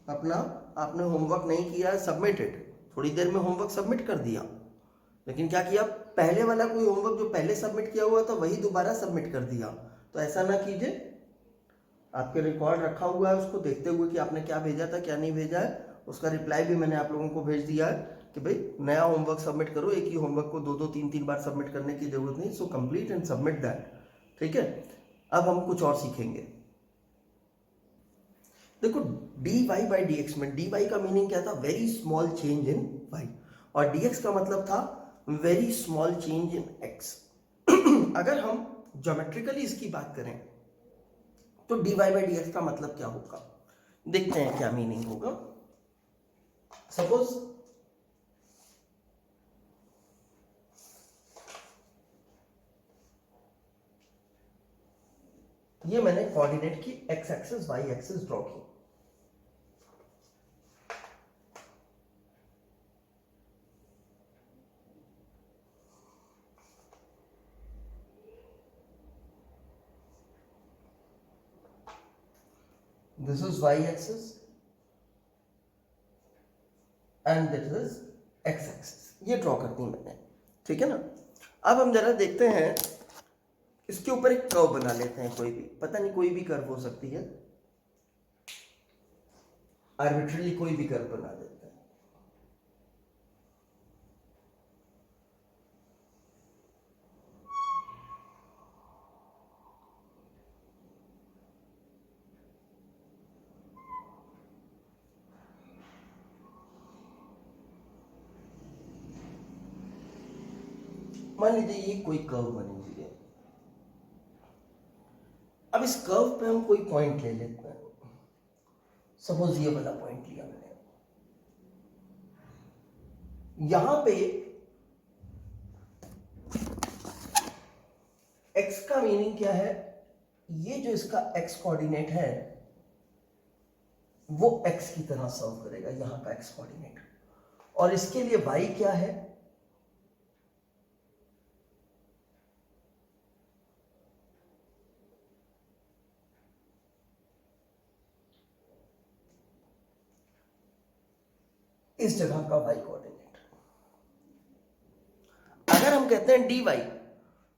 अपना, आपने होमवर्क नहीं किया, सबमिटेड, थोड़ी देर में होमवर्क सबमिट कर दिया, लेकिन क्या किया, पहले वाला कोई होमवर्क जो पहले सबमिट किया हुआ था वही दोबारा सबमिट कर दिया। तो ऐसा ना कीजिए, आपके रिकॉर्ड रखा हुआ है, उसको देखते हुए कि आपने क्या भेजा था क्या नहीं भेजा है, उसका रिप्लाई भी मैंने आप लोगों को भेज दिया है कि भाई नया होमवर्क सबमिट करो, एक ही होमवर्क को 2-2 3-3 बार सबमिट करने की जरूरत नहीं, so complete and submit that, ठीक है। अब हम कुछ और सीखेंगे। देखो dy by dx में dy का मीनिंग क्या था, very small change in y, और dx का मतलब था very small change in x। अगर हम ज्योमेट्रिकली इसकी बात करें तो dy by dx का मतलब क्या होगा, देखते हैं क्या मीनिंग होगा। सपोज ये मैंने कोऑर्डिनेट की x axis y axis draw की, this is y axis and this is x axis. ये ड्रॉ कर दी मैंने, ठीक है ना। अब हम जरा देखते हैं, इसके ऊपर एक कर्व बना लेते हैं, कोई भी, पता नहीं कोई भी कर्व हो सकती है, आर्बिट्रली कोई भी कर्व बना देते हैं। मान लीजिए ये कोई कर्व बनी हुई है। अब इस कर्व पे हम कोई पॉइंट ले लेते हैं, सपोज ये वाला पॉइंट लिया मैंने। यहां पे x का मीनिंग क्या है, ये जो इसका x कोऑर्डिनेट है वो x की तरह सर्व करेगा, यहां का x कोऑर्डिनेट। और इसके लिए y क्या है, इस जगह का y कोऑर्डिनेट। अगर हम कहते हैं dy,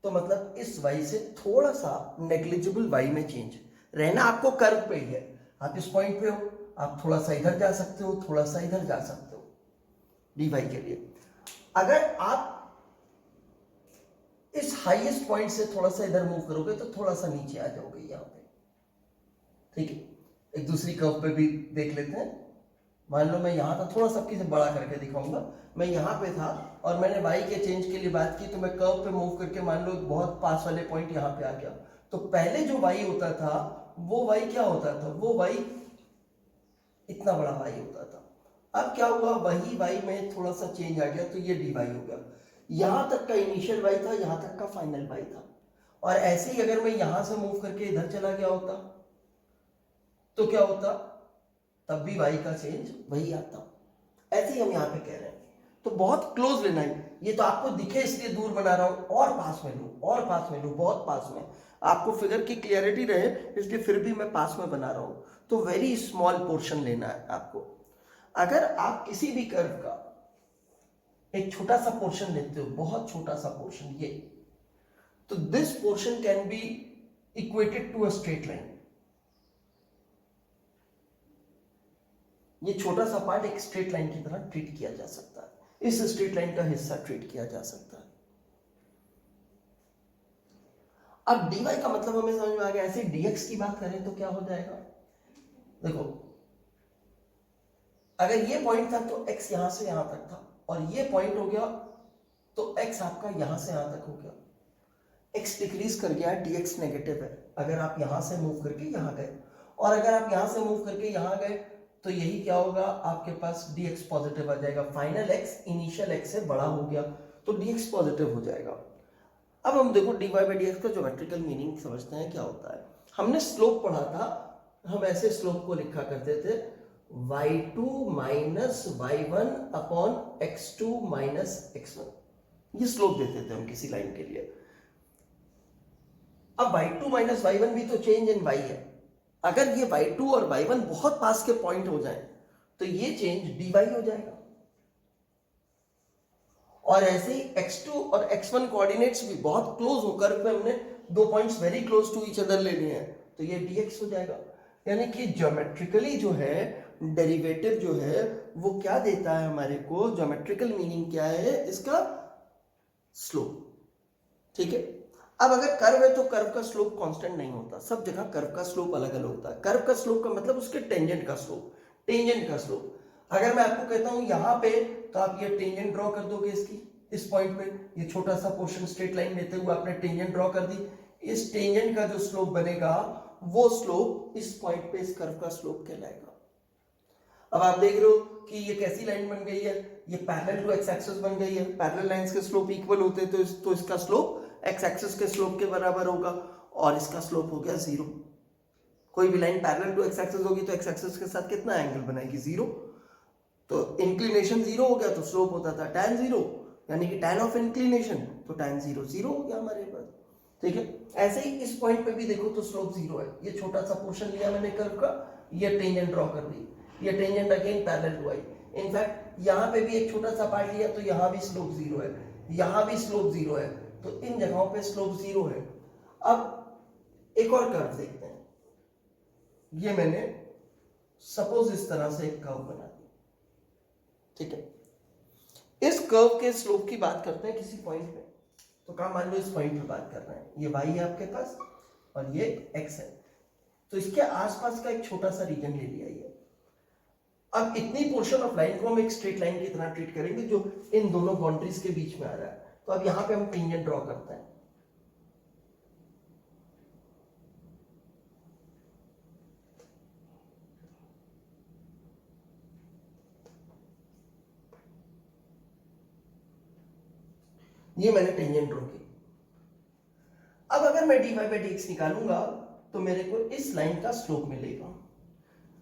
तो मतलब इस y से थोड़ा सा नेग्लिजिबल y में चेंज रहना आपको कर्व पे ही है। आप इस पॉइंट पे हो, आप थोड़ा सा इधर जा सकते हो, थोड़ा सा इधर जा सकते हो dy के लिए। अगर आप इस हाईएस्ट पॉइंट से थोड़ा सा इधर मूव करोगे तो थोड़ा सा नीचे आ जाओगे यहां पे, ठीक है। एक दूसरी कर्व पे भी देख लेते हैं। मान लो मैं यहां था, थोड़ा सा आपके से बड़ा करके दिखाऊंगा। मैं यहां पे था और मैंने y के चेंज के लिए बात की, तो मैं कर्व पे मूव करके मान लो बहुत पास वाले पॉइंट यहां पे आ गया। तो पहले जो y होता था वो y क्या होता था, वो y इतना बड़ा y होता था। अब क्या हुआ, वही y में थोड़ा सा चेंज आ गया तो ये dy हो गया। यहां तक का इनिशियल y था, यहां तक का फाइनल y था। और ऐसे ही अगर मैं यहां से मूव करके इधर चला गया होता तो क्या होता, तब भी y का चेंज वही आता। ऐसे ही हम यहां पे कह रहे हैं। तो बहुत क्लोज लेना है, ये तो आपको दिखे इसलिए दूर बना रहा हूं, और पास में लूं, और पास में लूं, बहुत पास में, आपको फिगर की क्लियरिटी रहे इसलिए फिर भी मैं पास में बना रहा हूं। तो वेरी स्मॉल पोर्शन लेना है आपको। अगर आप किसी भी कर्व का एक छोटा सा पोर्शन लेते हो, बहुत छोटा सा पोर्शन ये, तो this portion can be equated to a straight line. ये छोटा सा पार्ट एक स्ट्रेट लाइन की तरह ट्रीट किया जा सकता है, इस स्ट्रेट लाइन का हिस्सा ट्रीट किया जा सकता है। अब dy का मतलब हमें समझ में आ गया। ऐसे dx की बात करें तो क्या हो जाएगा, देखो अगर ये पॉइंट था तो x यहां से यहां तक था, और ये पॉइंट हो गया तो x आपका यहां से यहां तक हो गया। x डिक्रीज कर गया, dx नेगेटिव है अगर आप यहां से मूव करके यहां गए, और अगर आप यहां से मूव करके यहां गए तो यही क्या होगा, आपके पास dx पॉजिटिव आ जाएगा। फाइनल x इनिशियल x से बड़ा हो गया तो dx पॉजिटिव हो जाएगा। अब हम देखो dy by dx का ज्योमेट्रिकल मीनिंग समझते हैं क्या होता है। हमने स्लोप पढ़ा था, हम ऐसे स्लोप को लिखा करते थे y2 minus y1 upon x2 minus x1, ये स्लोप देते थे हम किसी लाइन के लिए। अब y2 माइनस y1 भी तो चेंज इन y है। अगर ये y2 और y1 बहुत पास के पॉइंट हो जाएं तो ये चेंज dy हो जाएगा। और ऐसे ही x2 और x1 कोऑर्डिनेट्स भी बहुत क्लोज होकर पे हमने दो points very close to each other ले लिए हैं तो ये dx हो जाएगा। यानी कि ज्योमेट्रिकली जो है डेरिवेटिव जो है वो क्या देता है हमारे को, ज्योमेट्रिकल मीनिंग क्या है इसका, स्लोप, ठीक है। अब अगर कर्व है तो कर्व का स्लोप कांस्टेंट नहीं होता, सब जगह कर्व का स्लोप अलग अलग होता है। कर्व का स्लोप का मतलब उसके टेंजेंट का स्लोप, टेंजेंट का स्लोप। अगर मैं आपको कहता हूं यहां पे, तो आप ये टेंजेंट ड्रॉ कर दोगे इसकी, इस पॉइंट पे ये छोटा सा पोर्शन स्ट्रेट लाइन लेते हुए आपने टेंजेंट ड्रॉ कर दी। इस टेंजेंट का जो स्लोप बनेगा वो स्लोप इस पॉइंट पे इस कर्व का स्लोप कहलाएगा। अब आप देख रहे हो कि ये कैसी लाइन बन गई है, ये पैरेलल टू एक्स एक्सिस बन गई है। पैरेलल लाइंस के स्लोप इक्वल होते हैं तो इसका स्लोप एक्स एक्सिस के स्लोप के बराबर होगा, और इसका स्लोप हो गया 0। कोई भी line parallel to x axis होगी तो एक्स एक्सिस के साथ कितना एंगल बनाएगी, 0। तो इंक्लिनेशन 0 हो गया तो स्लोप होता था tan 0, यानी कि tan ऑफ इंक्लिनेशन, तो tan 0 0 हो गया हमारे पास, ठीक है। ऐसे ही इस पॉइंट पे भी देखो तो स्लोप 0 है। ये छोटा सा पोर्शन लिया मैंने कर्व का, ये टेंजेंट ड्रॉ कर दी, ये टेंजेंट अगेन पैरेलल टू आई। इनफैक्ट यहाँ पे भी एक छोटा सा पार्ट लिया तो यहाँ भी स्लोप जीरो है, यहाँ भी स्लोप जीरो है, तो इन जगहों पे स्लोप जीरो है। अब एक और कर्व देखते हैं। ये मैंने सपोज इस तरह से एक कर्व बना दिया, ठीक है। इस कर्व के स्लोप की बात करते हैं किसी पॉइंट पे, तो कहा मान लो इस पॉइंट पे बात कर रहे हैं, ये y है आपके पास और ये x है, तो इसके आसपास का एक छोटा सा रीजन ले लिया ये। अब इतनी पोर्शन ऑफ लाइन को हम एक स्ट्रेट लाइन की तरह ट्रीट करेंगे जो इन दोनों बाउंड्रीज के बीच में आ रहा है। तो अब यहां पे हम टेंजेंट ड्रॉ करते हैं। ये मैंने टेंजेंट ड्रॉ की। अब अगर मैं dy बाई dx निकालूंगा तो मेरे को इस लाइन का स्लोप मिलेगा।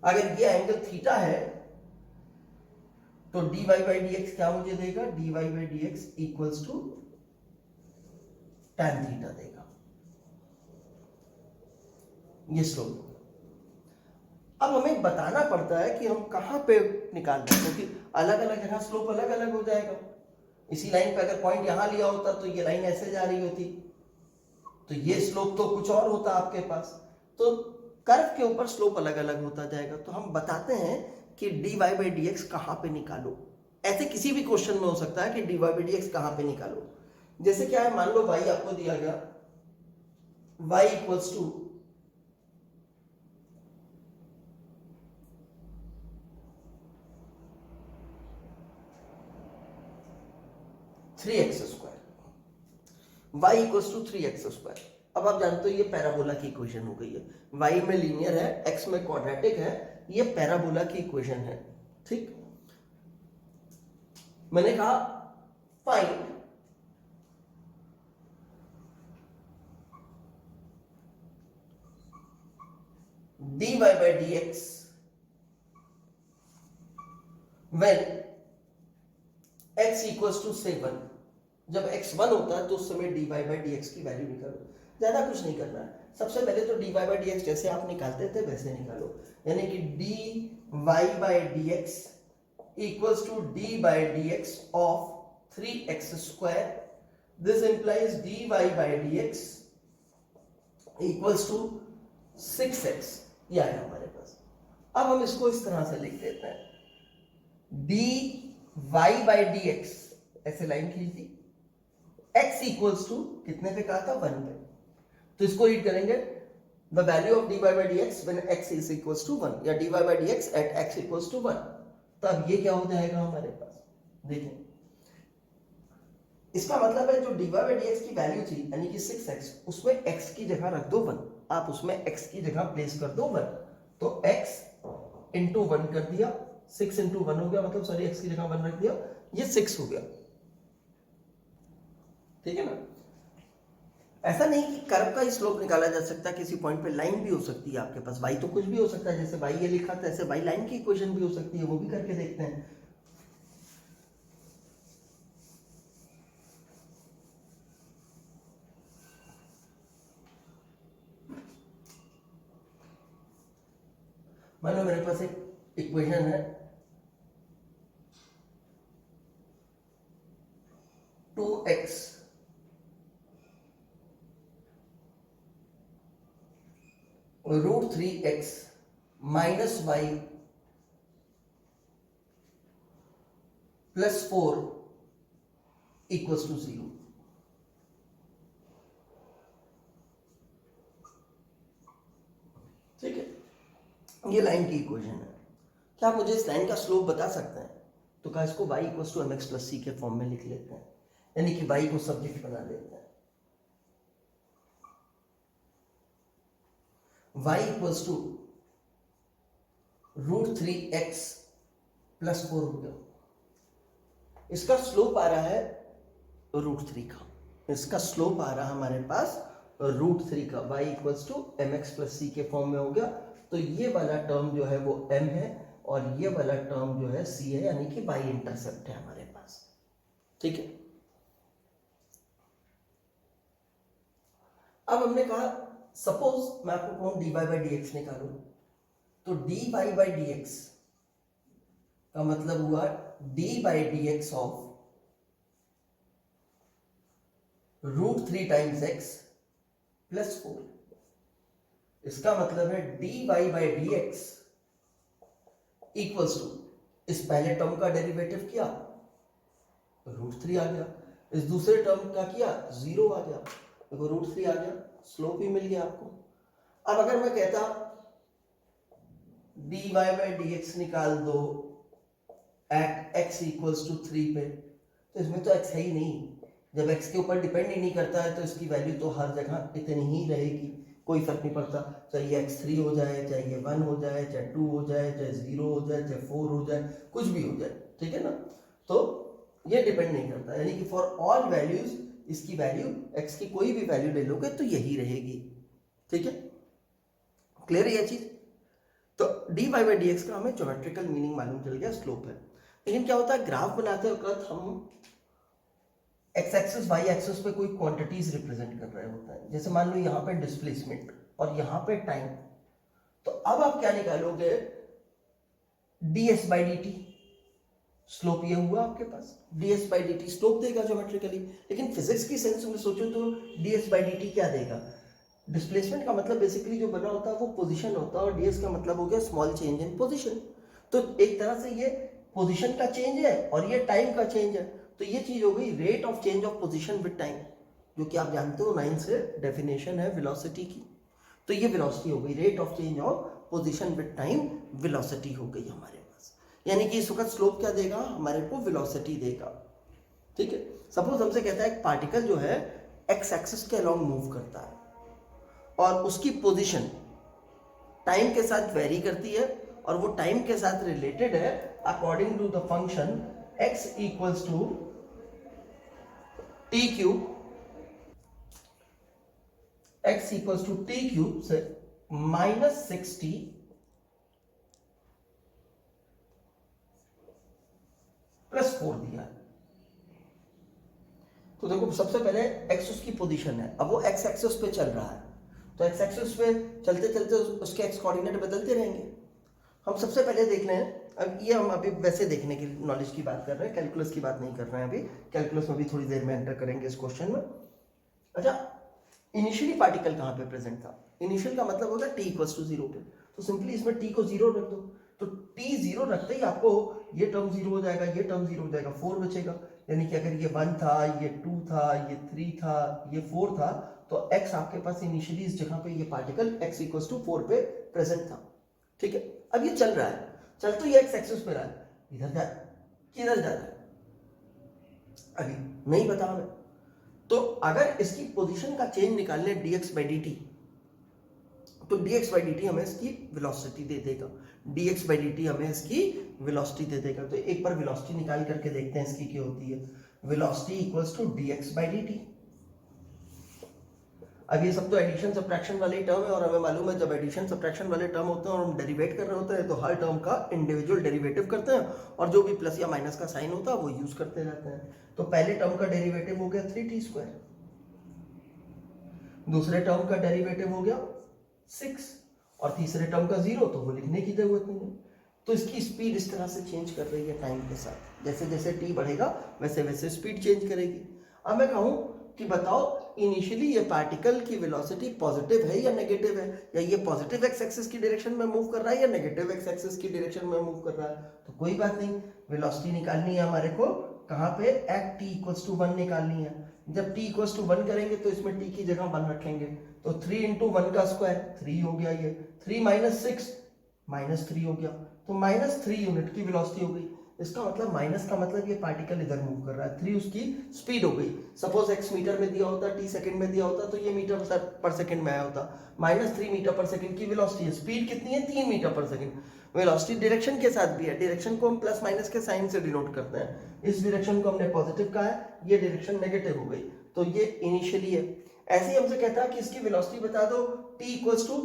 अगर ये एंगल थीटा है तो dy बाई dx क्या मुझे देगा, dy by dx equals to tan theta देगा, ये स्लोप। अब हमें बताना पड़ता है कि हम कहां पे निकाल रहे हैं, क्योंकि अलग अलग जगह स्लोप अलग अलग हो जाएगा। इसी लाइन पे अगर पॉइंट यहां लिया होता तो ये लाइन ऐसे जा रही होती, तो ये स्लोप तो कुछ और होता आपके पास। तो कर्व के ऊपर स्लोप अलग अलग होता जाएगा। तो हम बताते हैं कि dy बाई dx कहां पे निकालो। ऐसे किसी भी क्वेश्चन में हो सकता है कि dy बाई dx कहां पे निकालो। जैसे क्या है, मान लो y आपको दिया गया, y equals to three x square, y equals to 3x square. अब आप जानते हो ये पैराबोला की इक्वेशन हो गई है। y में लीनियर है, x में क्वाड्रेटिक है, ये पैराबोला की इक्वेशन है, ठीक। मैंने कहा find dy by dx when x equals to से 1। जब x 1 होता है तो उस समय dy बाई dx की वैल्यू निकालो। ज्यादा कुछ नहीं करना है, सबसे पहले तो dy बाई dx जैसे आप निकालते थे वैसे निकालो, यानी कि dy by dx equals to dy by dx of 3x square. This implies dy by dx equals to 6x। ये आया हमारे पास। अब हम इसको इस तरह से लिख देते हैं, dy बाई dx, ऐसे लाइन खींच दी, x इक्वल्स टू कितने पे कहा था, 1 पे। तो इसको रीड करेंगे, the value of dy by dx when x is equals to 1, या dy by dx at x equals to 1। तो अब ये क्या हो जाएगा हमारे पास, देखें, इसका मतलब है जो dy बाई dx की वैल्यू थी यानी कि 6x, उसमें x की जगह रख दो 1, आप उसमें x की जगह प्लेस कर दो 1, तो x इंटू 1 कर दिया, 6 इंटू 1 हो गया, मतलब सॉरी x की जगह 1 रख दिया, ये 6 हो गया, ठीक है ना। ऐसा नहीं कि कर्व का स्लोप निकाला जा सकता, किसी पॉइंट पे लाइन भी हो सकती है आपके पास, y तो कुछ भी हो सकता है, जैसे y ये लिखा था ऐसे y लाइन की इक्वेशन भी हो सकती है, वो भी करके देखते हैं। मान लो मेरे पास एक इक्वेशन है 2x root 3x minus y plus 4 equals to 0। ठीक है, ये लाइन की इक्वेशन है। क्या आप मुझे इस लाइन का स्लोप बता सकते हैं? तो कहा इसको y equals to mx plus c के फॉर्म में लिख लेते हैं, यानी कि y को सब्जेक्ट बना लेते हैं। y equals to root 3x plus 4 हो गया। इसका स्लोप आ रहा है रूट 3 का, इसका स्लोप आ रहा है हमारे पास रूट 3 का, y equals to mx plus c के फॉर्म में हो गया। तो ये वाला टर्म जो है वो m है और ये वाला टर्म जो है c है, यानी कि y इंटरसेप्ट है हमारे पास। ठीक है, अब हमने कहा सपोज मैं आपको कहूं dy बाई dx निकालो, तो dy बाई डी एक्स का मतलब हुआ d by d x of √3 times x plus 4। इसका मतलब है dy by d x equals to, इस पहले टर्म का डेरिवेटिव किया √3 आ गया, इस दूसरे टर्म का किया 0 आ गया, देखो √3 आ गया, स्लोप भी मिल गया आपको। अब अगर मैं कहता dy बाई डी एक्स निकाल दो एट x इक्वल्स टू 3 पे, तो इसमें तो x है ही नहीं। जब x के ऊपर डिपेंड ही नहीं करता है तो इसकी वैल्यू तो हर जगह इतनी ही रहेगी, कोई फर्क नहीं पड़ता, चाहे ये x3 हो जाए, चाहे ये 1 हो जाए, चाहे 2 हो जाए, चाहे 0 हो जाए, चाहे 4 हो जाए, कुछ भी हो जाए, ठीक है ना। तो ये डिपेंड नहीं करता, यानी कि फॉर ऑल वैल्यूज इसकी वैल्यू x की कोई भी वैल्यू ले लोगे तो यही रहेगी, ठीक है। क्लियर है ये चीज। तो dy बाई डी एक्स का हमें ज्योमेट्रिकल मीनिंग मालूम चल गया, स्लोप है। लेकिन क्या होता है, ग्राफ बनाते वक्त हम एक्स एक्सिस वाई एक्सिस पे कोई क्वांटिटीज रिप्रेजेंट कर रहे होते हैं, जैसे मान लो यहाँ पे डिस्प्लेसमेंट और यहाँ पे टाइम, तो अब आप क्या निकालोगे, ds by d T, slope ये हुआ आपके पास, ds by d T slope देगा ज्योमेट्रिकली। लेकिन फिजिक्स की सेंस में सोचो तो ds बाई डी टी क्या देगा, डिस्प्लेसमेंट का मतलब बेसिकली जो बना होता है वो पोजीशन होता है, और ds का मतलब हो गया स्मॉल चेंज इन पोजीशन। तो एक तरह से ये पोजीशन का चेंज है और ये टाइम का चेंज है, तो ये चीज हो गई rate of change of position with time, जो कि आप जानते हो 9 से डेफिनेशन है वेलोसिटी की। तो ये वेलोसिटी हो गई, rate of change of position with time velocity हो गई हमारे पास। यानी कि इस वक्त स्लोप क्या देगा, हमारे को वेलोसिटी देगा, ठीक है। सपोज हमसे कहता है एक पार्टिकल जो है एक्स एक्सिस के अलोंग मूव करता है और उसकी पोजीशन टाइम के साथ वेरी करती है, और वो टाइम के साथ रिलेटेड है according to the function x equals to t cube, x equals to t cube से -60 प्लस 4 दिया है। तो देखो सबसे पहले x उसकी पोजीशन है, अब वो x एक्सिस पे चल रहा है, तो x एक्सिस पे चलते चलते उसके x कोऑर्डिनेट बदलते रहेंगे। हम सबसे पहले देख रहे हैं, अब ये हम अभी वैसे देखने की नॉलेज की बात कर रहे हैं, कैलकुलस की बात नहीं कर रहे हैं अभी, कैलकुलस में भी थोड़ी देर में एंटर करेंगे इस क्वेश्चन में। अच्छा, इनिशियली पार्टिकल कहाँ पे प्रेजेंट था, इनिशियल का मतलब होगा t इक्वल्स टू 0 पे, तो सिंपली इसमें t को 0 रख दो, तो t 0 रखते ही आपको ये टर्म 0 हो जाएगा, ये टर्म 0 हो जाएगा, 4 बचेगा। यानी कि अगर ये 1 था, ये 2 था, ये 3 था, ये 4 था, तो x आपके पास इनिशियली इस जगह पे ये पार्टिकल x इक्वल्स टू 4 पे प्रेजेंट था, ठीक है। अब ये चल रहा है, चल तो ये x एक्सिस पे रहा है, इधर जा किधर जा रहा है अभी नहीं पता हमें। तो अगर इसकी पोजीशन का चेंज निकालने dx बाई डी टी, तो dx बाई डी टी हमें इसकी वेलोसिटी दे देगा, dx बाई डी टी हमें इसकी वेलोसिटी दे देगा। तो एक बार वेलोसिटी निकाल करके देखते हैं इसकी क्या होती है, velocity equals to dx by d t. अब ये सब तो एडिशन सब्ट्रैक्शन वाले टर्म है, और हमें मालूम है जब एडिशन सब्ट्रैक्शन वाले टर्म होते हैं और हम डेरिवेट कर रहे होते हैं तो हर टर्म का इंडिविजुअल डेरिवेटिव करते हैं, और जो भी प्लस या माइनस का साइन होता है वो यूज करते रहते हैं। तो पहले टर्म का डेरिवेटिव हो गया 3t², दूसरे टर्म का डेरिवेटिव हो गया 6, और तीसरे टर्म का 0, तो वो लिखने की जरूरत नहीं है। तो इसकी स्पीड इस तरह से चेंज कर रही है टाइम के साथ, जैसे जैसे t बढ़ेगा वैसे वैसे स्पीड चेंज करेगी। अब मैं कहूं कि बताओ इनिशियली ये पार्टिकल की वेलोसिटी पॉजिटिव है या नेगेटिव है, या ये पॉजिटिव एक्स एक्सिस की डायरेक्शन में मूव कर रहा है या नेगेटिव एक्स एक्सिस की डायरेक्शन में मूव कर रहा है। तो कोई बात नहीं, वेलोसिटी निकालनी है हमारे को कहाँ पे, एट t इक्वल्स टू 1 निकालनी है। जब t इक्वल्स टू 1 करेंगे तो इसमें t की जगह 1 रखेंगे, तो 3 इंटू 1 का स्क्वायर 3 हो गया, ये 3 माइनस 6 -3 हो गया, तो -3 यूनिट की वेलोसिटी हो गई। इसका मतलब माइनस का मतलब ये पार्टिकल इधर मूव कर रहा है, 3 उसकी स्पीड हो गई। सपोज x मीटर में दिया होता, t सेकंड में दिया होता, तो ये मीटर पर सेकंड में आया होता। -3 मीटर पर सेकंड की वेलोसिटी है, स्पीड कितनी है 3 मीटर पर सेकंड। वेलोसिटी डायरेक्शन के साथ भी है, डायरेक्शन को हम प्लस माइनस के साइन से डिनोट करते हैं। इस डायरेक्शन को हमने पॉजिटिव कहा है, ये डायरेक्शन नेगेटिव हो गई, तो ये इनिशियली है। ऐसे ही हमसे कहता है कि इसकी वेलोसिटी बता दो t इक्वल्स टू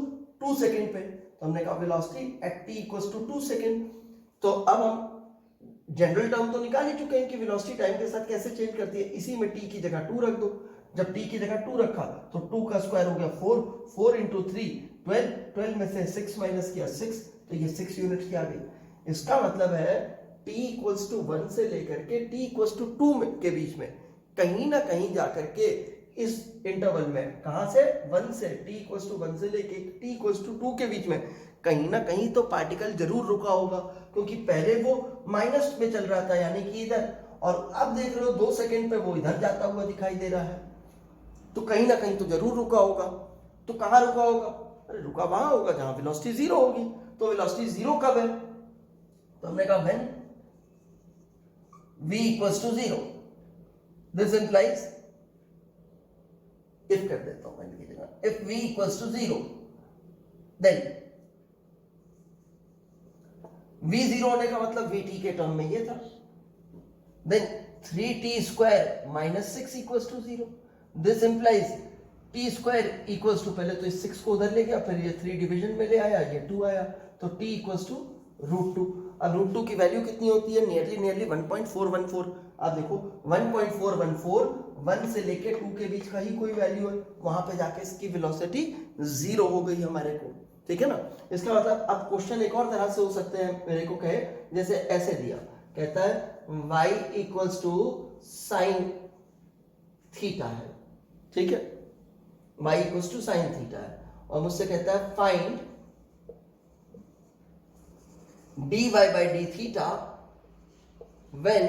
2 सेकंड पे, तो हमने कहा velocity at t equals to 2 second. तो अब हम जनरल टर्म तो निकाल ही चुके हैं कि वेलोसिटी टाइम के साथ कैसे चेंज करती है, इसी में t की जगह 2 रख दो। जब t की जगह 2 रखा तो 2 का स्क्वायर हो गया 4, 4 इंटू 3 12, 12 में से 6 माइनस किया 6, तो ये 6 यूनिट की आ गई। इसका मतलब है t इक्वल्स टू 1 से लेकर के t इक्वल्स टू 2 के बीच में कहीं ना कहीं जाकर के इस इंटरवल में, कहां से, 1 से, t इक्वल्स टू 1 से लेके t इक्वल्स टू 2 के बीच में कहीं ना कहीं तो पार्टिकल जरूर रुका होगा, क्योंकि पहले वो माइनस में चल रहा था यानी कि इधर, और अब देख रहे हो 2 सेकंड पे वो इधर जाता हुआ दिखाई दे रहा है, तो कहीं ना कहीं तो जरूर रुका होगा। तो कहां रुका होगा? अरे रुका वहां होगा जहां वेलोसिटी 0 होगी। तो वेलोसिटी 0 कब है? तो हमने कहा when v equals to 0, this implies, if कर देता हूं मैं की जगह, if v equals to 0 then v 0 होने का मतलब vt के टर्म में ये था, then 3t square minus 6 equals to 0, this implies t square equals to, पहले तो इस 6 को उधर ले गया, फिर ये 3 डिवीजन में ले आया, ये 2 आया, तो t equals to √2। अब √2 की वैल्यू कितनी होती है? नियरली 1.414। आप देखो 1.414 1 से लेके 2 के बीच का ही कोई वैल्यू है, वहां पे जाके इसकी वेलोसिटी 0 हो गई हमारे को, ठीक है ना। इसका मतलब अब क्वेश्चन एक और तरह से हो सकते हैं, मेरे को कहे जैसे ऐसे दिया, कहता है y equals to sine theta है, ठीक है, y equals to sine theta है, और मुझसे कहता है find dy by d theta when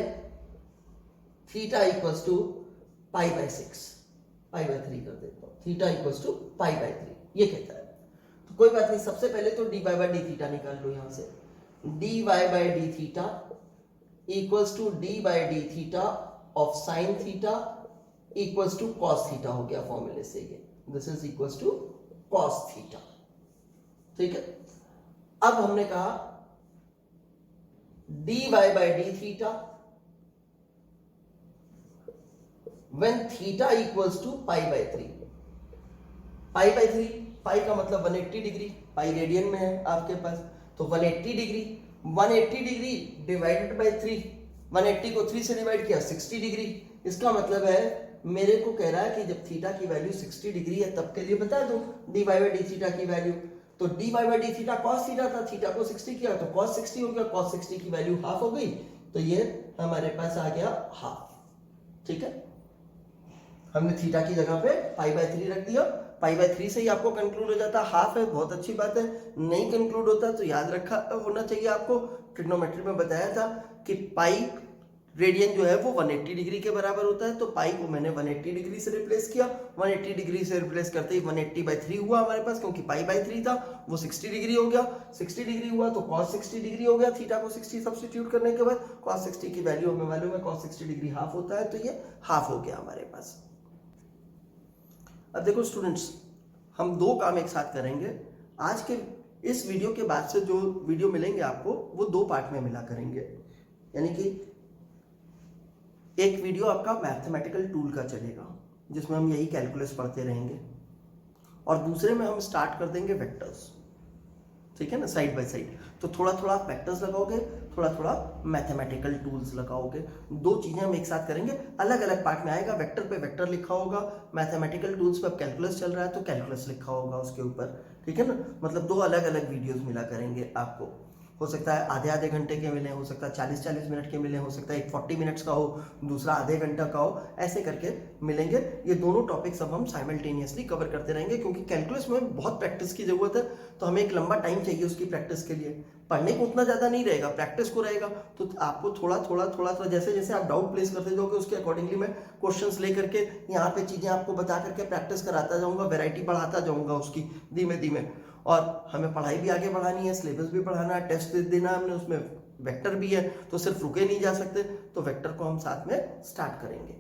theta equals to pi by 6, pi by 3 कर देता हूं, theta equals to pi by 3 ये कहता है। तो कोई बात नहीं, सबसे पहले तो dy by d theta निकाल लो यहां से, dy by d theta equals to d by d theta of sin theta equals to cos theta हो गया फॉर्मूले से, ये this is equals to cos theta, ठीक है। अब हमने कहा dy by d theta when theta equals to pi by 3, pi by 3, pi का मतलब 180 डिग्री, पाई रेडियन में है आपके पास, तो 180 डिग्री, 180 डिग्री डिवाइडेड बाय 3, 180 को 3 से डिवाइड किया 60 डिग्री। इसका मतलब है मेरे को कह रहा है कि जब थीटा की वैल्यू 60 डिग्री है तब के लिए बता दो dy by d थीटा की वैल्यू, तो dy by d theta cos theta था, थीटा को 60 किया तो cos 60 हो गया, cos 60 की वैल्यू हाफ हो गई, तो ये हमारे पास आ गया हाफ, ठीक है। हमने थीटा की जगह पे पाई बाय 3 रख दिया, पाई बाय 3 से ही आपको कंक्लूड हो जाता, हाफ है, बहुत अच्छी बात है। नहीं कंक्लूड होता तो याद रखा होना चाहिए आपको, ट्रिग्नोमेट्री में बताया था कि पाई रेडियन जो है वो 180 डिग्री के बराबर होता है, तो पाई को मैंने 180 डिग्री से रिप्लेस किया, 180 डिग्री से रिप्लेस करते ही 180/3 हुआ हमारे पास, क्योंकि पाई बाय 3 था वो 60 डिग्री हो गया, 60 डिग्री हुआ तो cos 60 डिग्री हो गया, थीटा को 60 सब्स्टिट्यूट करने के बाद cos 60 की वैल्यू हमें मालूम है, cos 60 डिग्री हाफ होता है, तो ये हाफ हो गया हमारे पास। अब देखो स्टूडेंट्स, हम दो काम एक साथ करेंगे। आज के इस वीडियो के बाद से जो वीडियो मिलेंगे आपको वो दो पार्ट में मिला करेंगे, यानी कि एक वीडियो आपका मैथमेटिकल टूल का चलेगा जिसमें हम यही कैलकुलस पढ़ते रहेंगे, और दूसरे में हम स्टार्ट कर देंगे वेक्टर्स, ठीक है ना, साइड बाय साइड। तो थोड़ा थोड़ा आप वेक्टर्स लगाओगे, थोड़ा थोड़ा मैथमेटिकल टूल्स लगाओगे, दो चीजें हम एक साथ करेंगे, अलग अलग पार्ट में आएगा। वेक्टर पे वेक्टर लिखा होगा, मैथमेटिकल टूल्स पे अब कैलकुलस चल रहा है तो कैलकुलस लिखा होगा उसके ऊपर, ठीक है ना। मतलब दो अलग अलग वीडियोस मिला करेंगे आपको, हो सकता है आधे आधे घंटे के मिले, हो सकता है 40-40 मिनट के मिले, हो सकता है एक 40 मिनट्स का हो, दूसरा आधे घंटा का हो, ऐसे करके मिलेंगे। ये दोनों टॉपिक्स अब हम साइमल्टेनियसली कवर करते रहेंगे, क्योंकि कैलकुलस में बहुत प्रैक्टिस की जरूरत है, तो हमें एक लंबा टाइम चाहिए उसकी प्रैक्टिस के लिए। पढ़ने को उतना ज्यादा नहीं रहेगा, प्रैक्टिस को रहेगा, तो आपको थोड़ा थोड़ा जैसे जैसे आप डाउट प्लेस करते जाओगे उसके अकॉर्डिंगली मैं क्वेश्चंस लेकर के यहाँ पे चीजें आपको बता करके प्रैक्टिस कराता जाऊंगा, वेराइटी बढ़ाता जाऊंगा उसकी धीमे धीमे। और हमें पढ़ाई भी आगे बढ़ानी है, सिलेबस भी पढ़ाना है, टेस्ट देना है हमने, उसमें वेक्टर भी है, तो सिर्फ रुके नहीं जा सकते, तो वेक्टर को हम साथ में स्टार्ट करेंगे।